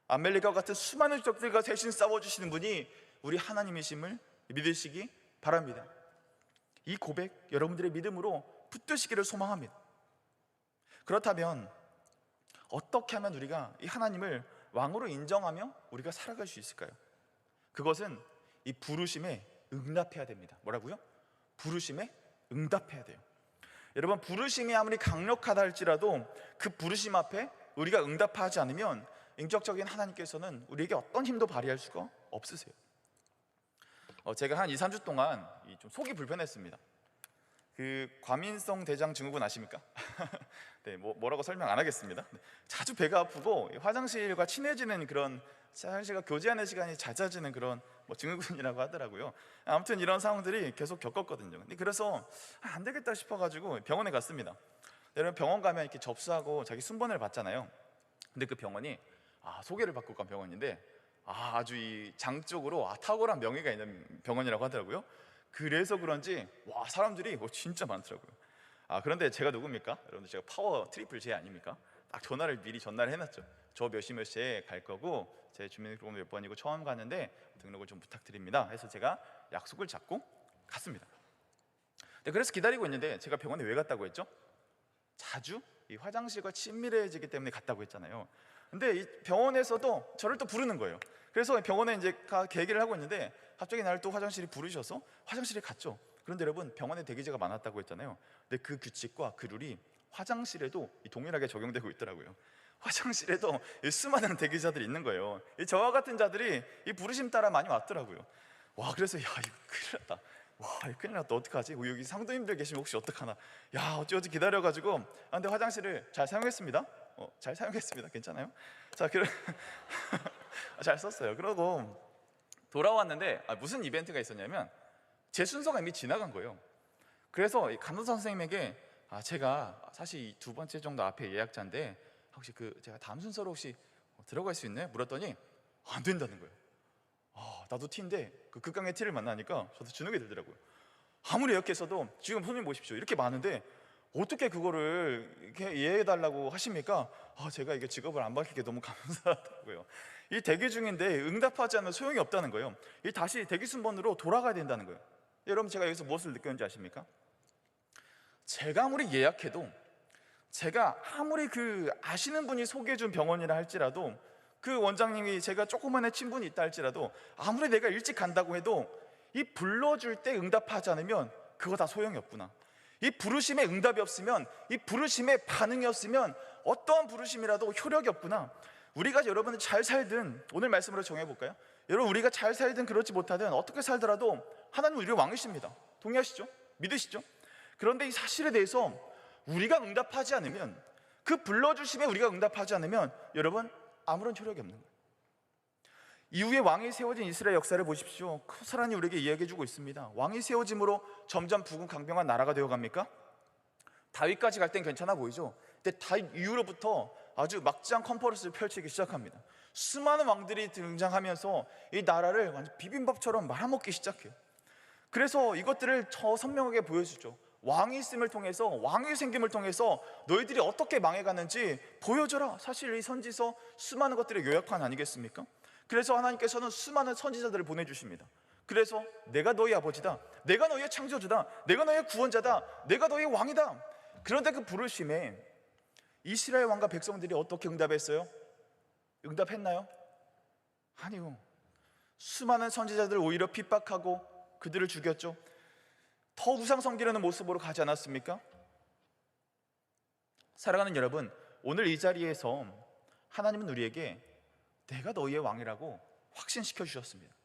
아말렉과 같은 수많은 적들과 대신 싸워주시는 분이 우리 하나님이심을 믿으시기 바랍니다. 이 고백 여러분들의 믿음으로 붙드시기를 소망합니다. 그렇다면 어떻게 하면 우리가 이 하나님을 왕으로 인정하며 우리가 살아갈 수 있을까요? 그것은 이 부르심에 응답해야 됩니다. 뭐라고요? 부르심에 응답해야 돼요. 여러분, 부르심이 아무리 강력하다 할지라도 그 부르심 앞에 우리가 응답하지 않으면 인격적인 하나님께서는 우리에게 어떤 힘도 발휘할 수가 없으세요. 제가 한 2, 3주 동안 좀 속이 불편했습니다. 그 과민성 대장 증후군 아십니까? 네, 뭐라고 설명 안 하겠습니다. 자주 배가 아프고 화장실과 친해지는 그런, 화장실과 교제하는 시간이 잦아지는 그런 증후군이라고 하더라고요. 아무튼 이런 상황들이 계속 겪었거든요. 그래서 안 되겠다 싶어가지고 병원에 갔습니다. 여러분, 병원 가면 이렇게 접수하고 자기 순번을 받잖아요. 근데 그 병원이 소개를 받고 간 병원인데 아주 이 장적으로 탁월한 명예가 있는 병원이라고 하더라고요. 그래서 그런지 사람들이 진짜 많더라고요. 그런데 제가 누굽니까? 여러분들, 제가 파워 트리플 J 아닙니까? 딱 미리 전화를 해놨죠. 저 몇 시에 갈 거고 제 주민등록번호 몇 번이고 처음 가는데 등록을 좀 부탁드립니다 해서 제가 약속을 잡고 갔습니다. 그래서 기다리고 있는데 제가 병원에 왜 갔다고 했죠? 자주 이 화장실과 친밀해지기 때문에 갔다고 했잖아요. 근데 이 병원에서도 저를 또 부르는 거예요. 그래서 병원에 이제 계기를 하고 있는데 갑자기 나를 또 화장실에 부르셔서 화장실에 갔죠. 그런데 여러분, 병원에 대기자가 많았다고 했잖아요. 근데 그 규칙과 그 룰이 화장실에도 동일하게 적용되고 있더라고요. 화장실에도 수많은 대기자들이 있는 거예요. 저와 같은 자들이 이 부르심 따라 많이 왔더라고요. 그래서 이거 큰일 났다. 이거 큰일 났다. 어떡하지? 여기 상도님들 계시면 혹시 어떡하나? 어찌어찌 기다려가지고 근데 화장실을 잘 사용했습니다. 잘 사용했습니다. 괜찮아요? 자, 잘 썼어요. 그러고 돌아왔는데 무슨 이벤트가 있었냐면 제 순서가 이미 지나간 거예요. 그래서 간호사 선생님에게 제가 사실 두 번째 정도 앞에 예약자인데 혹시 제가 다음 순서로 혹시 들어갈 수 있나요? 물었더니 안 된다는 거예요. 나도 T인데 그 극강의 T를 만나니까 저도 주눅이 들더라고요. 아무리 예약했어도 지금 손님 보십시오. 이렇게 많은데 어떻게 그거를 이렇게 이해해달라고 하십니까? 제가 이게 직업을 안 바뀌게 너무 감사하다고요. 이 대기 중인데 응답하지 않으면 소용이 없다는 거예요. 이 다시 대기 순번으로 돌아가야 된다는 거예요. 여러분, 제가 여기서 무엇을 느꼈는지 아십니까? 제가 아무리 예약해도, 제가 아무리 아시는 분이 소개해준 병원이라 할지라도, 그 원장님이 제가 조그만한 친분이 있다 할지라도, 아무리 내가 일찍 간다고 해도 이 불러줄 때 응답하지 않으면 그거 다 소용이 없구나. 이 부르심에 응답이 없으면, 이 부르심에 반응이 없으면 어떠한 부르심이라도 효력이 없구나. 우리가 여러분은 잘 살든, 오늘 말씀으로 정해볼까요? 여러분, 우리가 잘 살든 그렇지 못하든 어떻게 살더라도 하나님은 우리의 왕이십니다. 동의하시죠? 믿으시죠? 그런데 이 사실에 대해서 우리가 응답하지 않으면, 그 불러주심에 우리가 응답하지 않으면 여러분, 아무런 효력이 없는 거예요. 이후에 왕이 세워진 이스라엘 역사를 보십시오. 커다란히 우리에게 이야기해주고 있습니다. 왕이 세워짐으로 점점 부강병한 나라가 되어갑니까? 다윗까지 갈 땐 괜찮아 보이죠? 근데 다윗 이후로부터 아주 막장 컨퍼런스를 펼치기 시작합니다. 수많은 왕들이 등장하면서 이 나라를 완전 비빔밥처럼 말아먹기 시작해요. 그래서 이것들을 선명하게 보여주죠. 왕이 있음을 통해서, 왕의 생김을 통해서 너희들이 어떻게 망해가는지 보여줘라. 사실 이 선지서 수많은 것들의 요약판 아니겠습니까? 그래서 하나님께서는 수많은 선지자들을 보내주십니다. 그래서 내가 너희 아버지다, 내가 너희의 창조주다, 내가 너희의 구원자다, 내가 너희의 왕이다. 그런데 그 부르심에 이스라엘 왕과 백성들이 어떻게 응답했어요? 응답했나요? 아니요. 수많은 선지자들 오히려 핍박하고 그들을 죽였죠. 더 우상 섬기려는 모습으로 가지 않았습니까? 사랑하는 여러분, 오늘 이 자리에서 하나님은 우리에게 내가 너희의 왕이라고 확신시켜 주셨습니다.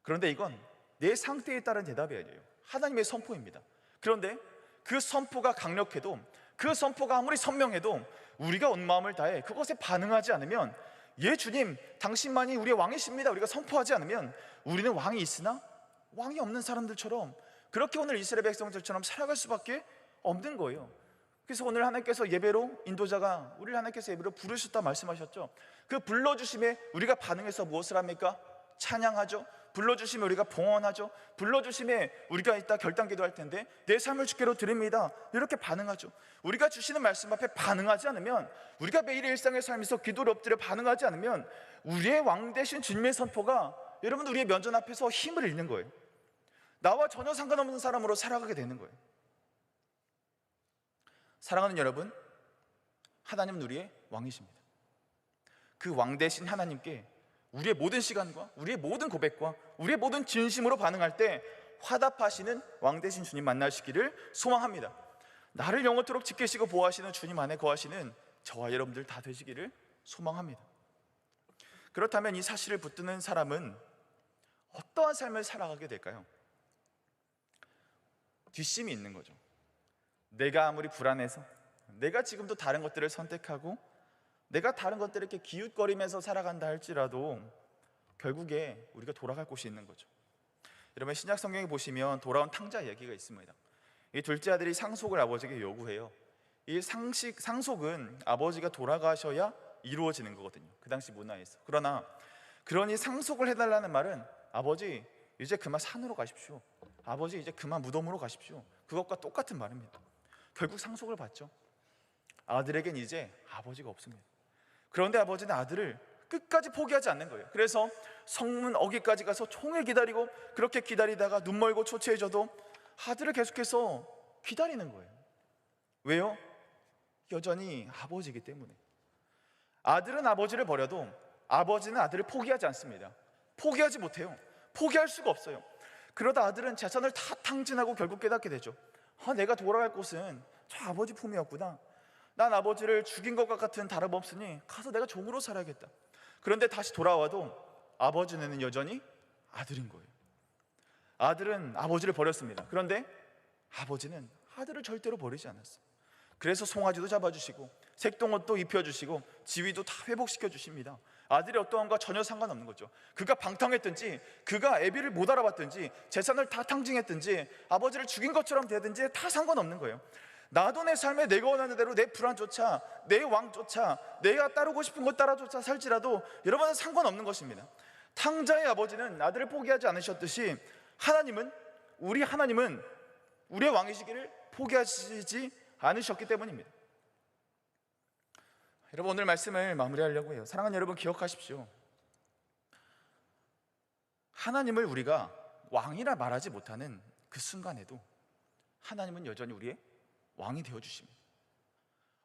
그런데 이건 내 상태에 따른 대답이 아니에요. 하나님의 선포입니다. 그런데 그 선포가 강력해도, 그 선포가 아무리 선명해도 우리가 온 마음을 다해 그것에 반응하지 않으면, 예 주님 당신만이 우리의 왕이십니다, 우리가 선포하지 않으면 우리는 왕이 있으나 왕이 없는 사람들처럼, 그렇게 오늘 이스라엘 백성들처럼 살아갈 수밖에 없는 거예요. 그래서 오늘 하나님께서 예배로, 인도자가 우리를 하나님께서 예배로 부르셨다 말씀하셨죠. 그 불러주심에 우리가 반응해서 무엇을 합니까? 찬양하죠. 불러주시면 우리가 봉헌하죠. 불러주시면 우리가 이따 결단기도 할 텐데 내 삶을 주께로 드립니다, 이렇게 반응하죠. 우리가 주시는 말씀 앞에 반응하지 않으면, 우리가 매일의 일상의 삶에서 기도를 엎드려 반응하지 않으면 우리의 왕 되신 주님의 선포가 여러분 우리의 면전 앞에서 힘을 잃는 거예요. 나와 전혀 상관없는 사람으로 살아가게 되는 거예요. 사랑하는 여러분, 하나님은 우리의 왕이십니다. 그 왕 되신 하나님께 우리의 모든 시간과 우리의 모든 고백과 우리의 모든 진심으로 반응할 때 화답하시는 왕 되신 주님 만나시기를 소망합니다. 나를 영원토록 지키시고 보호하시는 주님 안에 거하시는 저와 여러분들 다 되시기를 소망합니다. 그렇다면 이 사실을 붙드는 사람은 어떠한 삶을 살아가게 될까요? 뒷심이 있는 거죠. 내가 아무리 불안해서, 내가 지금도 다른 것들을 선택하고 내가 다른 것들을 이렇게 기웃거리면서 살아간다 할지라도 결국에 우리가 돌아갈 곳이 있는 거죠. 여러분, 신약 성경에 보시면 돌아온 탕자 이야기가 있습니다. 이 둘째 아들이 상속을 아버지에게 요구해요. 이 상속은 아버지가 돌아가셔야 이루어지는 거거든요, 그 당시 문화에서. 그러니 상속을 해달라는 말은 아버지 이제 그만 산으로 가십시오, 아버지 이제 그만 무덤으로 가십시오, 그것과 똑같은 말입니다. 결국 상속을 받죠. 아들에겐 이제 아버지가 없습니다. 그런데 아버지는 아들을 끝까지 포기하지 않는 거예요. 그래서 성문 어귀까지 가서 총을 기다리고, 그렇게 기다리다가 눈 멀고 초췌해져도 아들을 계속해서 기다리는 거예요. 왜요? 여전히 아버지이기 때문에. 아들은 아버지를 버려도 아버지는 아들을 포기하지 않습니다. 포기하지 못해요. 포기할 수가 없어요. 그러다 아들은 재산을 다 탕진하고 결국 깨닫게 되죠. 내가 돌아갈 곳은 저 아버지 품이었구나. 난 아버지를 죽인 것과 같은 다름없으니 가서 내가 종으로 살아야겠다. 그런데 다시 돌아와도 아버지는 여전히 아들인 거예요. 아들은 아버지를 버렸습니다. 그런데 아버지는 아들을 절대로 버리지 않았어요. 그래서 송아지도 잡아주시고 색동옷도 입혀주시고 지위도 다 회복시켜 주십니다. 아들이 어떠한가 전혀 상관없는 거죠. 그가 방탕했든지, 그가 애비를 못 알아봤든지, 재산을 다 탕진했든지, 아버지를 죽인 것처럼 되든지 다 상관없는 거예요. 나도 내 삶에 내가 원하는 대로 내 불안조차, 내 왕조차, 내가 따르고 싶은 것 따라조차 살지라도 여러분은 상관없는 것입니다. 탕자의 아버지는 아들을 포기하지 않으셨듯이 우리 하나님은 우리의 왕이시기를 포기하시지 않으셨기 때문입니다. 여러분, 오늘 말씀을 마무리하려고 해요. 사랑하는 여러분, 기억하십시오. 하나님을 우리가 왕이라 말하지 못하는 그 순간에도 하나님은 여전히 우리의 왕이 되어주십니다.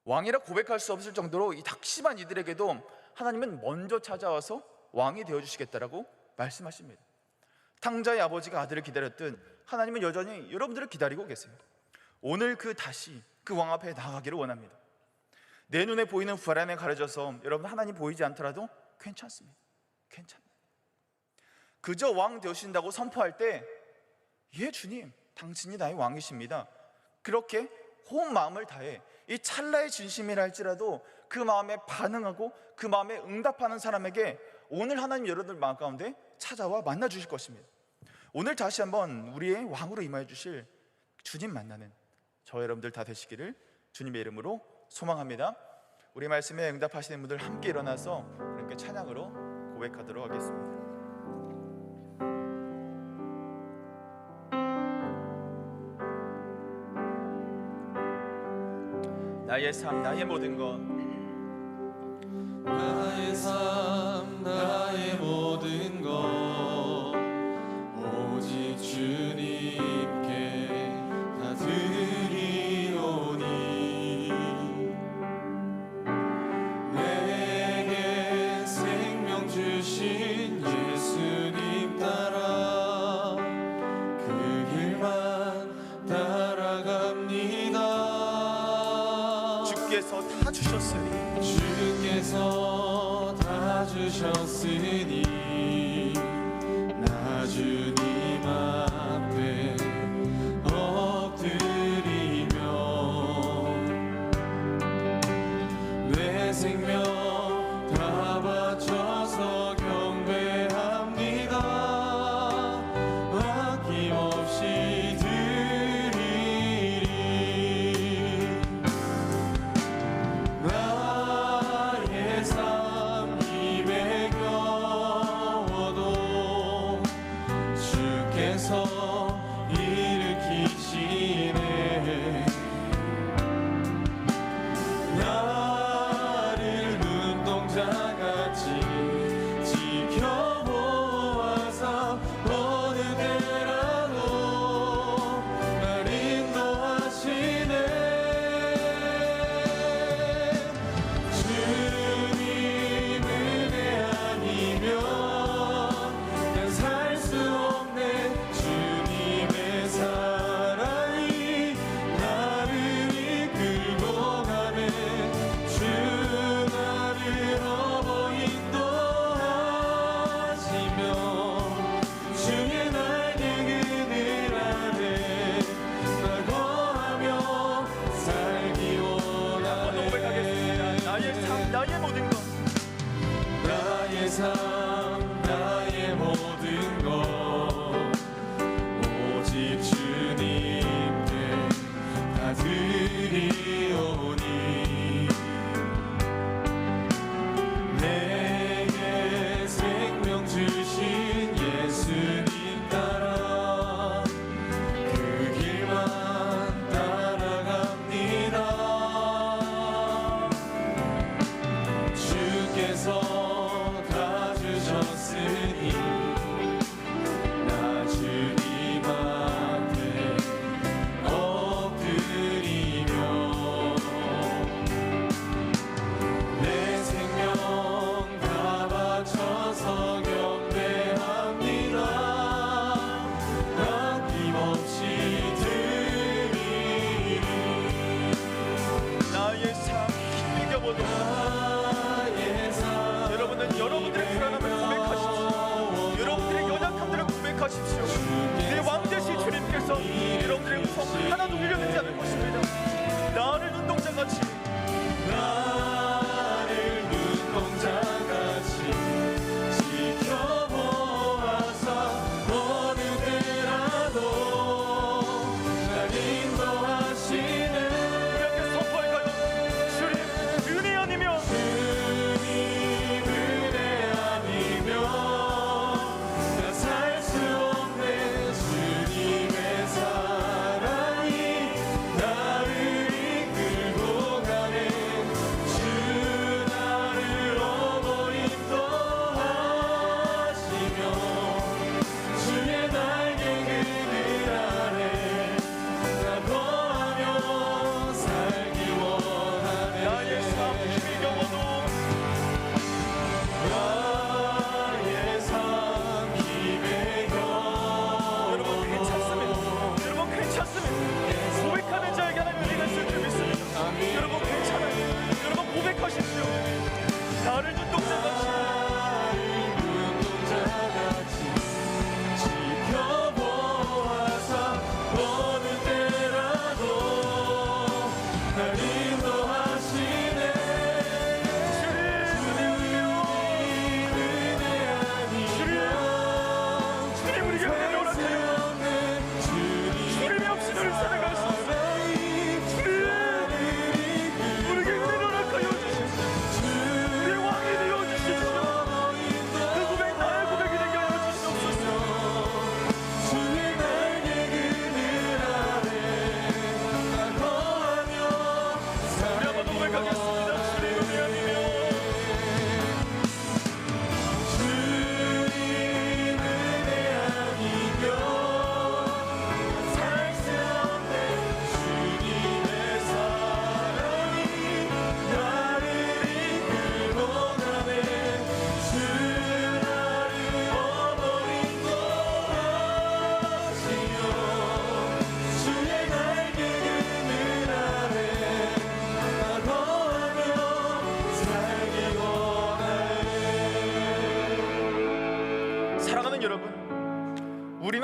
왕이라 고백할 수 없을 정도로 이 낙심한 이들에게도 하나님은 먼저 찾아와서 왕이 되어주시겠다라고 말씀하십니다. 탕자의 아버지가 아들을 기다렸듯 하나님은 여전히 여러분들을 기다리고 계세요. 오늘 다시 그 왕 앞에 나아가기를 원합니다. 내 눈에 보이는 불안에 가려져서 여러분 하나님 보이지 않더라도 괜찮습니다. 괜찮아요. 그저 왕 되신다고 선포할 때, 예 주님, 당신이 나의 왕이십니다, 그렇게 온 마음을 다해 이 찰나의 진심이라 할지라도 그 마음에 반응하고 그 마음에 응답하는 사람에게 오늘 하나님 여러분들 마음 가운데 찾아와 만나 주실 것입니다. 오늘 다시 한번 우리의 왕으로 임하여 주실 주님 만나는 저 여러분들 다 되시기를 주님의 이름으로 소망합니다. 우리 말씀에 응답하시는 분들 함께 일어나서 이렇게 찬양으로 고백하도록 하겠습니다. 나의 삶, 나의 모든 것, 나의 삶, 나의 모든 것 오직 주님께 다 드리오니 내게 생명 주신 예수님 따라 그 길만 따라갑니다. 주께서 다 주셨으니, 주께서 다 주셨으니 나 주님 앞에 엎드리며 내 생명 다 바쳐서 경배합니다. 아낌없이 드리리. 나의 삶 힘에 겨워도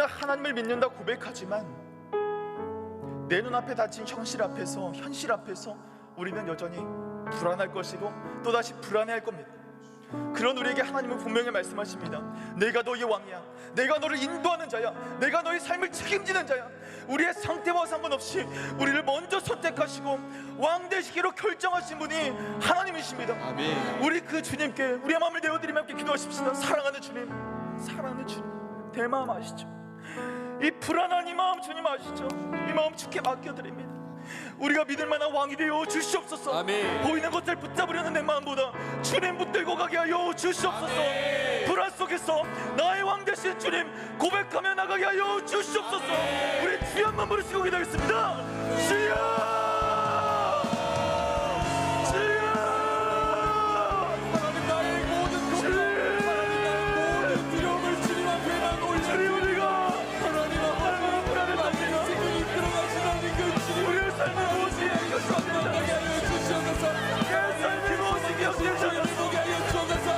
하나님을 믿는다 고백하지만 내 눈앞에 닥친 현실 앞에서 우리는 여전히 불안할 것이고 또다시 불안해할 겁니다. 그런 우리에게 하나님은 분명히 말씀하십니다. 내가 너의 왕이야. 내가 너를 인도하는 자야. 내가 너의 삶을 책임지는 자야. 우리의 상태와 상관없이 우리를 먼저 선택하시고 왕 되시기로 결정하신 분이 하나님이십니다. 아멘. 우리 그 주님께 우리의 마음을 내어드리며 함께 기도하십시다. 사랑하는 주님, 사랑하는 주님, 대마음 아시죠? 이 불안한 이 마음 주님 아시죠? 이 마음 주께 맡겨드립니다. 우리가 믿을 만한 왕이 되어 주시옵소서. 아멘. 보이는 것들 붙잡으려는 내 마음보다 주님 붙들고 가게 하여 주시옵소서. 아멘. 불안 속에서 나의 왕 되신 주님 고백하며 나가게 하여 주시옵소서. 우리 주여 한번 부르시고 기도하겠습니다. 주여, 주여. 하나님 나의 모든 걱정, 하나님 나의 모든 두려움을 주님 앞에 난 올려드립니다. 우리가 하나님 앞에 불안했답니다. 지금 이끌어가시다니 그 주님 우리의 삶을 무엇이 나게 하여 주시옵소서. 내 삶이 무엇이 기억되셨소. 보게 하여 주옵소서.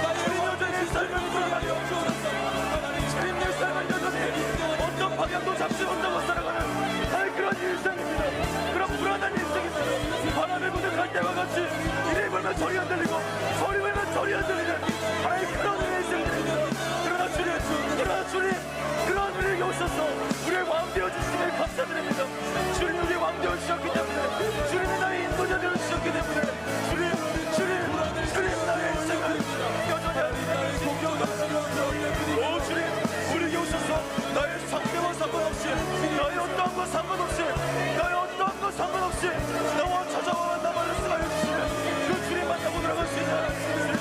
나의 여전히 삶을 하여 주옵소서. 하나님 주님 내 삶은 여전히 어떤 방향도 잡지 못하고 살아가는 그런 일상입니다. 그런 불안한 일상입니다. 바람에 부는 갈대와 같이 이리 불면 저리 안 들리고 저리 불면 저리 안 들리는 그런 일상입니다. 그러나 주님 그런 우리에게 오셔서 우리의 왕 되어주심을 감사드립니다. 주님 우리의 왕 되어주셨기 때문에 주님이 나의 인도자 되어주셨기 때문에 주님 나의 인생을 여전히 하나님의 오 주님 우리에게 오셔서 나의 상태와 상관없이 나의 어떠한 것 상관없이 나와 찾아와 나만 말씀하여 주시면 그 주님 만나고 들어갈 수 있는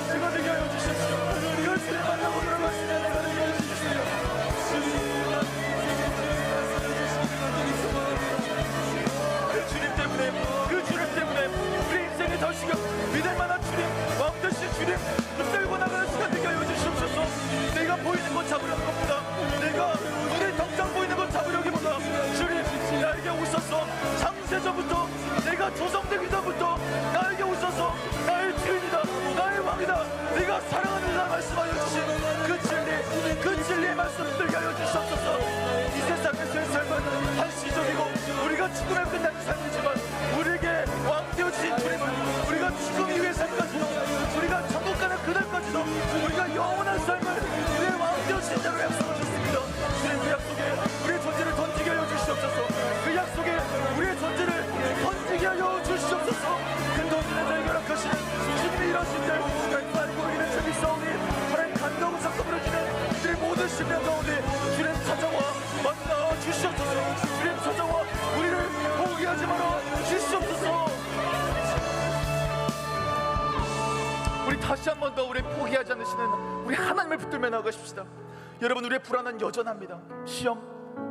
내가 되게 하여 주십시오. 그 주님 만나고 들어갈 수 있는 내가 되게 하여 주십시오. 그 주님 때문에 우리 인생의 덜시가 믿을 만한 주님 왕 되신 주님 붙들고 나가는 시간 되게 하여 주시옵소서. 내가 보이는 것 잡으려는 것보다 내가 눈에 당장 보이는 것 잡으려기보다 주님 나에게 오셔서 창세전부터 내가 조성되기 전부터 나에게 오셔서 나의 주인이다 나의 왕이다 내가 사랑하는 자 말씀하여 주신 그 진리의 말씀 들게 하여 주시옵소서. 이 세상에서의 삶은 한시적이고 우리가 죽음에 끝나는 삶이지만 우리에게 왕 되어주신 주님은 우리가 죽음 이후의 삶까지도 우리가 천국 가는 그날까지도 우리가 영원한 삶을 우리의 왕 되어주신 자로 약속하셨습니다. 주님 그 약속에 우리의 존재를 던지게 하여 주시옵소서. 그 약속에 우리의 존재를 던지게 하여 주시옵소서. 큰 돈들의 자에게 허락하시는 주님이 일하신 때 말고 우리는 재밌사오니 하나님 간다고 자꾸 부르시는 우리의 모든 심령 가운데 주님 찾아와 만나 주시옵소서. 주님 찾아와 우리를 포기하지 말아 주시옵소서. 우리 다시 한 번 더 우리 포기하지 않으시는 우리 하나님을 붙들며 나가십시다. 여러분 우리의 불안은 여전합니다. 시험,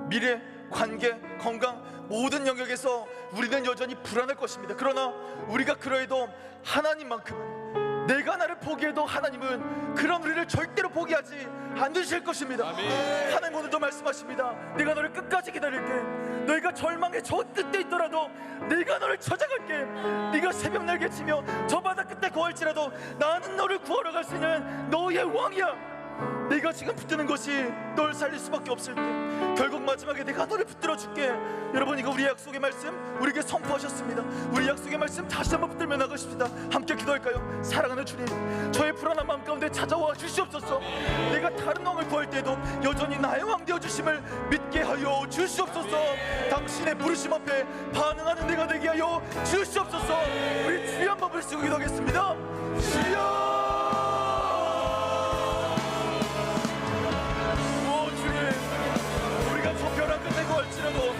미래, 관계, 건강 모든 영역에서 우리는 여전히 불안할 것입니다. 그러나 우리가 그러해도 하나님만큼은 내가 나를 포기해도 하나님은 그런 우리를 절대로 포기하지 않으실 것입니다. 아멘. 하나님 오늘도 말씀하십니다. 내가 너를 끝까지 기다릴게. 너희가 절망의 저 끝에 있더라도 내가 너를 찾아갈게. 네가 새벽 날개치며 저 바다 끝에 거할지라도 나는 너를 구하러 갈 수 있는 너의 왕이야. 내가 지금 붙드는 것이 널 살릴 수밖에 없을 때 결국 마지막에 내가 너를 붙들어 줄게. 여러분 이거 우리 약속의 말씀 우리에게 선포하셨습니다. 우리 약속의 말씀 다시 한번 붙들며 나가십시다. 함께 기도할까요? 사랑하는 주님 저의 불안한 마음 가운데 찾아와 주시옵소서. 내가 다른 왕을 구할 때도 여전히 나의 왕 되어주심을 믿게 하여 주시옵소서. 당신의 부르심 앞에 반응하는 내가 되게 하여 주시옵소서. 우리 주여 한번 부르시고 기도하겠습니다. 주여 할지라도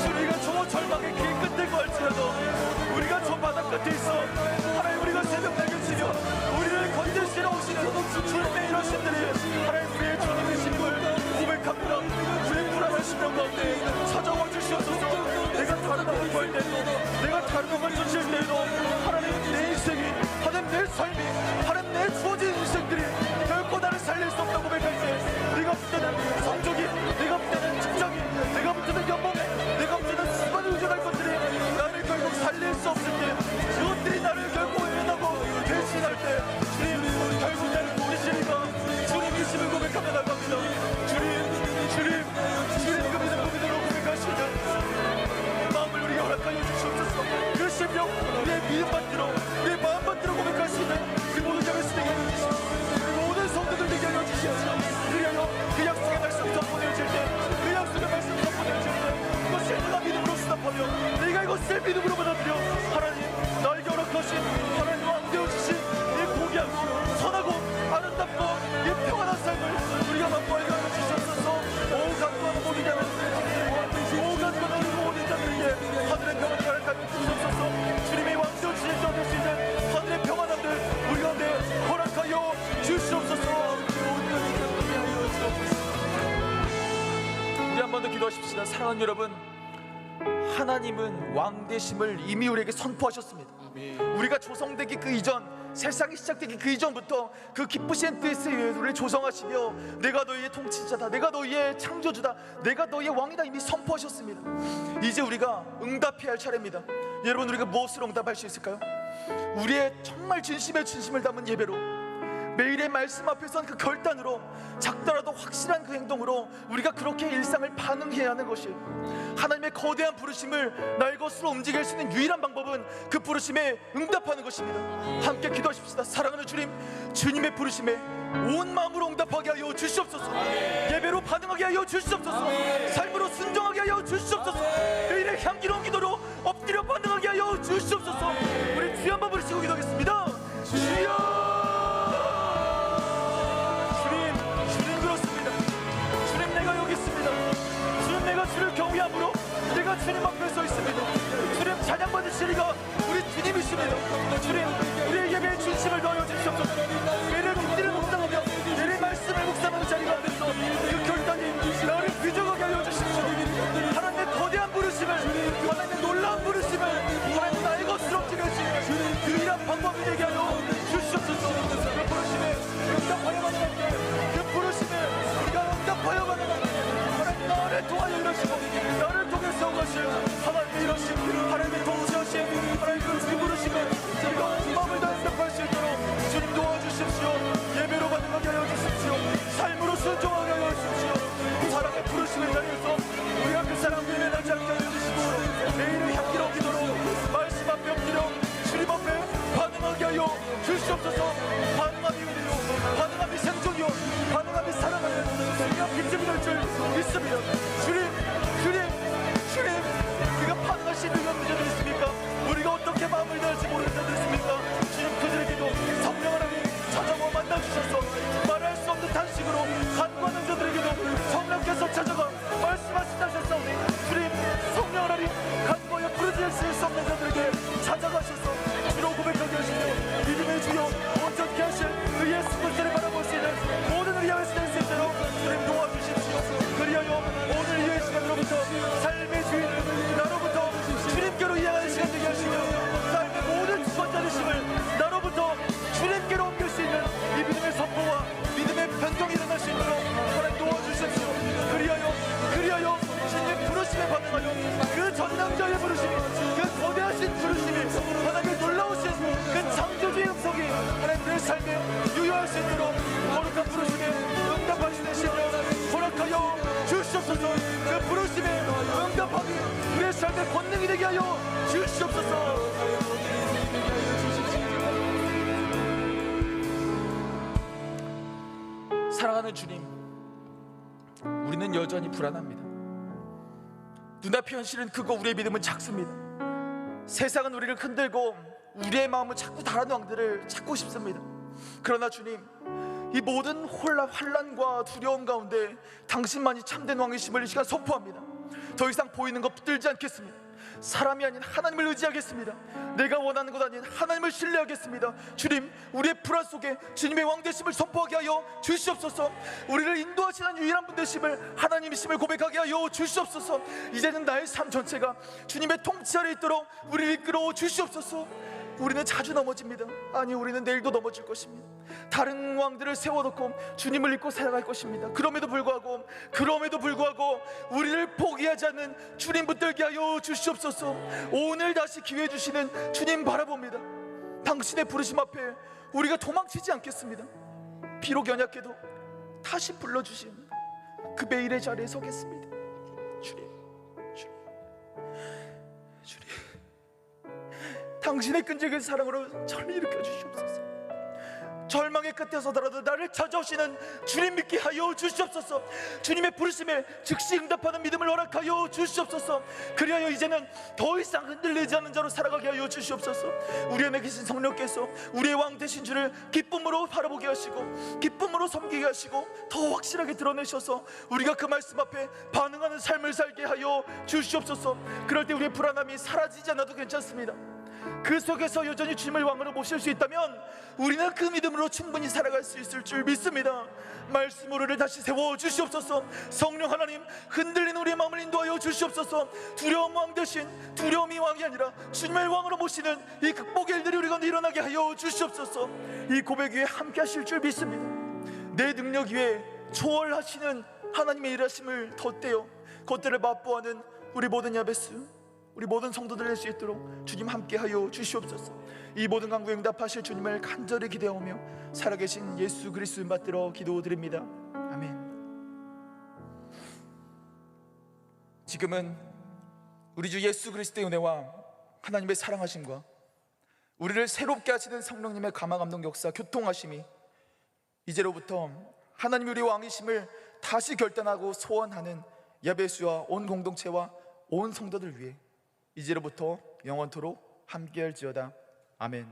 우리가 저 절망의 길 끝에 할지라도 우리가 저 바다 끝에 있어 하나님 우리가 새벽 날개치며 우리를 건지시러 오시는 주님의 이러신들이 하나님 우리의 주님이신 걸 고백합니다. 우리의 불안한 심령 가운데 찾아와 주시옵소서. 내가 다른 왕을 구할 때도 내가 다른 왕을 쫓을 때도 하나님 내 인생이 하나님 내 삶이 하나님 내 주어진 인생들이 결코 나를 살릴 수 없다고 고백할 때 네가 붙드는 성적이 네가 붙드는 직장이 내가 붙드는 연봉에 내가 붙드는 수많은 의존할 것들이 나를 결국 살릴 수 없을 때 그것들이 나를 결국 외면하고 배신할 때 주님 결국 나를 모르시니까 주님이심을 고백하며 나갑니다. 주님 주의 믿음으로 받아들여 하나님 나에게 허락하신 하나님 왕되어 주신 이 고귀하고 선하고 아름답고 이 평안한 삶을 우리가 맛보게 하여 주시옵소서. 오 간구하는 모든 자는 오 간구하는 모든 자들에게 하늘의 평안을 허락하여 주시옵소서. 주님의 왕되어 주신 저될 수 있는 하늘의 평안함들 우리 가운데 허락하여 주시옵소서. 우리 한 번 더 기도하십시다. 사랑하는 여러분, 하나님은 왕되심을 이미 우리에게 선포하셨습니다. 우리가 조성되기 그 이전, 세상이 시작되기 그 이전부터 그 기쁘신 뜻에 의해 우리를 조성하시며 내가 너희의 통치자다, 내가 너희의 창조주다, 내가 너희의 왕이다 이미 선포하셨습니다. 이제 우리가 응답해야 할 차례입니다. 여러분, 우리가 무엇으로 응답할 수 있을까요? 우리의 정말 진심의 진심을 담은 예배로, 매일의 말씀 앞에 선 그 결단으로, 작더라도 확실한 그 행동으로 우리가 그렇게 일상을 반응해야 하는 것이에요. 하나님의 거대한 부르심을 나의 것으로 움직일 수 있는 유일한 방법은 그 부르심에 응답하는 것입니다. 함께 기도하십시다. 사랑하는 주님, 주님의 부르심에 온 마음으로 응답하게 하여 주시옵소서. 예배로 반응하게 하여 주시옵소서. 삶으로 순종하게 하여 주시옵소서. 매일의 향기로운 기도로 엎드려 반응하게 하여 주시옵소서. 우리 주여 한번 부르시고 기도하겠습니다. 주여, 내가 주를 경외함으로 내가 주님 앞에 서 있습니다. 주님 찬양 받으시리가 우리 주님이십니다. 주님, 우리의 예배에 진심을 더하여 주시옵소서. 매일 묵디를 묵상하며 내일 말씀을 묵상하는 자리가 앞에서 그 결단이 나를 비정하게 하여 주십시오. 하나님의 거대한 부르심을, 하나님의 놀라운 부르심을 하나님 나의 것으로 찍으시는 유일한 방법이 되게 하여 주시옵소서. 그 부르심에 응답하여만 하게, 그 부르심에 우리가 응답하여만 하게 나를 통하여 이러시고 나를 통해서 오가실 하나님의 이러심, 하나님의 통치하심, 하나님의 그 부르심에 우리가 온 마음을 다해 응답할 수 있도록 주님 도와주십시오. 예배로 반응하게 하여 주십시오. 삶으로 순종하게 하여 주십시오. 사랑의 부르심을 자리에서 우리가 그 사랑 위에 나지 않게 하여 주시고 매일의 향기로운 기도로 말씀 앞에 엎드려 주님 앞에 반응하게 하여 주시옵소서. 반응함이 은혜요, 반응함이 생존이요, 반응함이 사랑하는 우리가 빛이 될 줄 믿습니다. 주님, 우리가 반응하시는 이런 자들 있습니까? 우리가 어떻게 마음을 다할지 모르는 자들 있습니까? 주님, 그들에게도 성령 하나님 찾아와 만나주셔서 말할 수 없는 탄식으로 간구하는 자들에게도 성령께서 찾아가 말씀하신다 하셨사오니 주님, 성령 하나님 간구하여 부르짖을 수 없는 자들에게 찾아가셔서 주로 고백하게 하시며 믿음의 주여 온전케 하신 그 예수 그리스도를 바라볼 수 있는 모든 우리 야외 시대를 수 있도록 주님 도와주십시오. 그리하여 오늘 이 시간으로부터 삶의 주인 나로부터 주님께로 이양하는 시간 되게 하시며 삶의 모든 주권자 되심을 나로부터 주님께로 옮길 수 있는 이 믿음의 선포와 믿음의 변경이 일어날 수 있도록 하나님 도와주십시오. 그리하여 주님 부르심에 반응하여 그 전능자의 부르심이, 그 거대하신 부르심이, 하나님의 놀라우신 그 창조주의 음성이 하나님 내 삶에 유효할 수 있도록 거룩한 부르심에 응답하시는 신령 허락하여 주시옵소서. 그 부르심에 응답하기 우리의 삶의 권능이 되게 하여 주시옵소서. 사랑하는 주님, 우리는 여전히 불안합니다. 눈앞의 현실은 크고 우리의 믿음은 작습니다. 세상은 우리를 흔들고 우리의 마음은 자꾸 다른 왕들을 찾고 싶습니다. 그러나 주님, 이 모든 환란과 두려움 가운데 당신만이 참된 왕이심을 이 시간 선포합니다. 더 이상 보이는 것 붙들지 않겠습니다. 사람이 아닌 하나님을 의지하겠습니다. 내가 원하는 것 아닌 하나님을 신뢰하겠습니다. 주님, 우리의 불안 속에 주님의 왕되심을 선포하게 하여 주시옵소서. 우리를 인도하시는 유일한 분 되심을, 하나님이심을 고백하게 하여 주시옵소서. 이제는 나의 삶 전체가 주님의 통치 아래 있도록 우리를 이끌어 주시옵소서. 우리는 자주 넘어집니다. 아니, 우리는 내일도 넘어질 것입니다. 다른 왕들을 세워놓고 주님을 잊고 살아갈 것입니다. 그럼에도 불구하고 우리를 포기하지 않는 주님 붙들게 하여 주시옵소서. 오늘 다시 기회 주시는 주님 바라봅니다. 당신의 부르심 앞에 우리가 도망치지 않겠습니다. 비록 연약해도 다시 불러주신 그 매일의 자리에 서겠습니다. 주님, 당신의 끈질긴 사랑으로 저를 일으켜 주시옵소서. 절망의 끝에서더라도 나를 찾아오시는 주님 믿게 하여 주시옵소서. 주님의 부르심에 즉시 응답하는 믿음을 허락하여 주시옵소서. 그리하여 이제는 더 이상 흔들리지 않는 자로 살아가게 하여 주시옵소서. 우리 안에 계신 성령께서 우리의 왕 되신 주를 기쁨으로 바라보게 하시고 기쁨으로 섬기게 하시고 더 확실하게 드러내셔서 우리가 그 말씀 앞에 반응하는 삶을 살게 하여 주시옵소서. 그럴 때 우리의 불안함이 사라지지 않아도 괜찮습니다. 그 속에서 여전히 주님을 왕으로 모실 수 있다면 우리는 그 믿음으로 충분히 살아갈 수 있을 줄 믿습니다. 말씀으로 우리를 다시 세워 주시옵소서. 성령 하나님, 흔들리는 우리의 마음을 인도하여 주시옵소서. 두려움 왕 대신 두려움이 왕이 아니라 주님을 왕으로 모시는 이 극복의 일들이 우리 가운데 일어나게 하여 주시옵소서. 이 고백 위에 함께 하실 줄 믿습니다. 내 능력 위에 초월하시는 하나님의 일하심을 덧대어 그것들을 맛보아는 우리 모든 야베스, 우리 모든 성도들 될 수 있도록 주님 함께하여 주시옵소서. 이 모든 간구에 응답하실 주님을 간절히 기대하며 살아계신 예수 그리스도 받들어 기도드립니다. 아멘. 지금은 우리 주 예수 그리스도의 은혜와 하나님의 사랑하심과 우리를 새롭게 하시는 성령님의 감화 감동 역사 교통하심이 이제로부터 하나님이 우리 왕이심을 다시 결단하고 소원하는 야베스와 온 공동체와 온 성도들 위해 이제로부터 영원토록 함께할지어다. 아멘.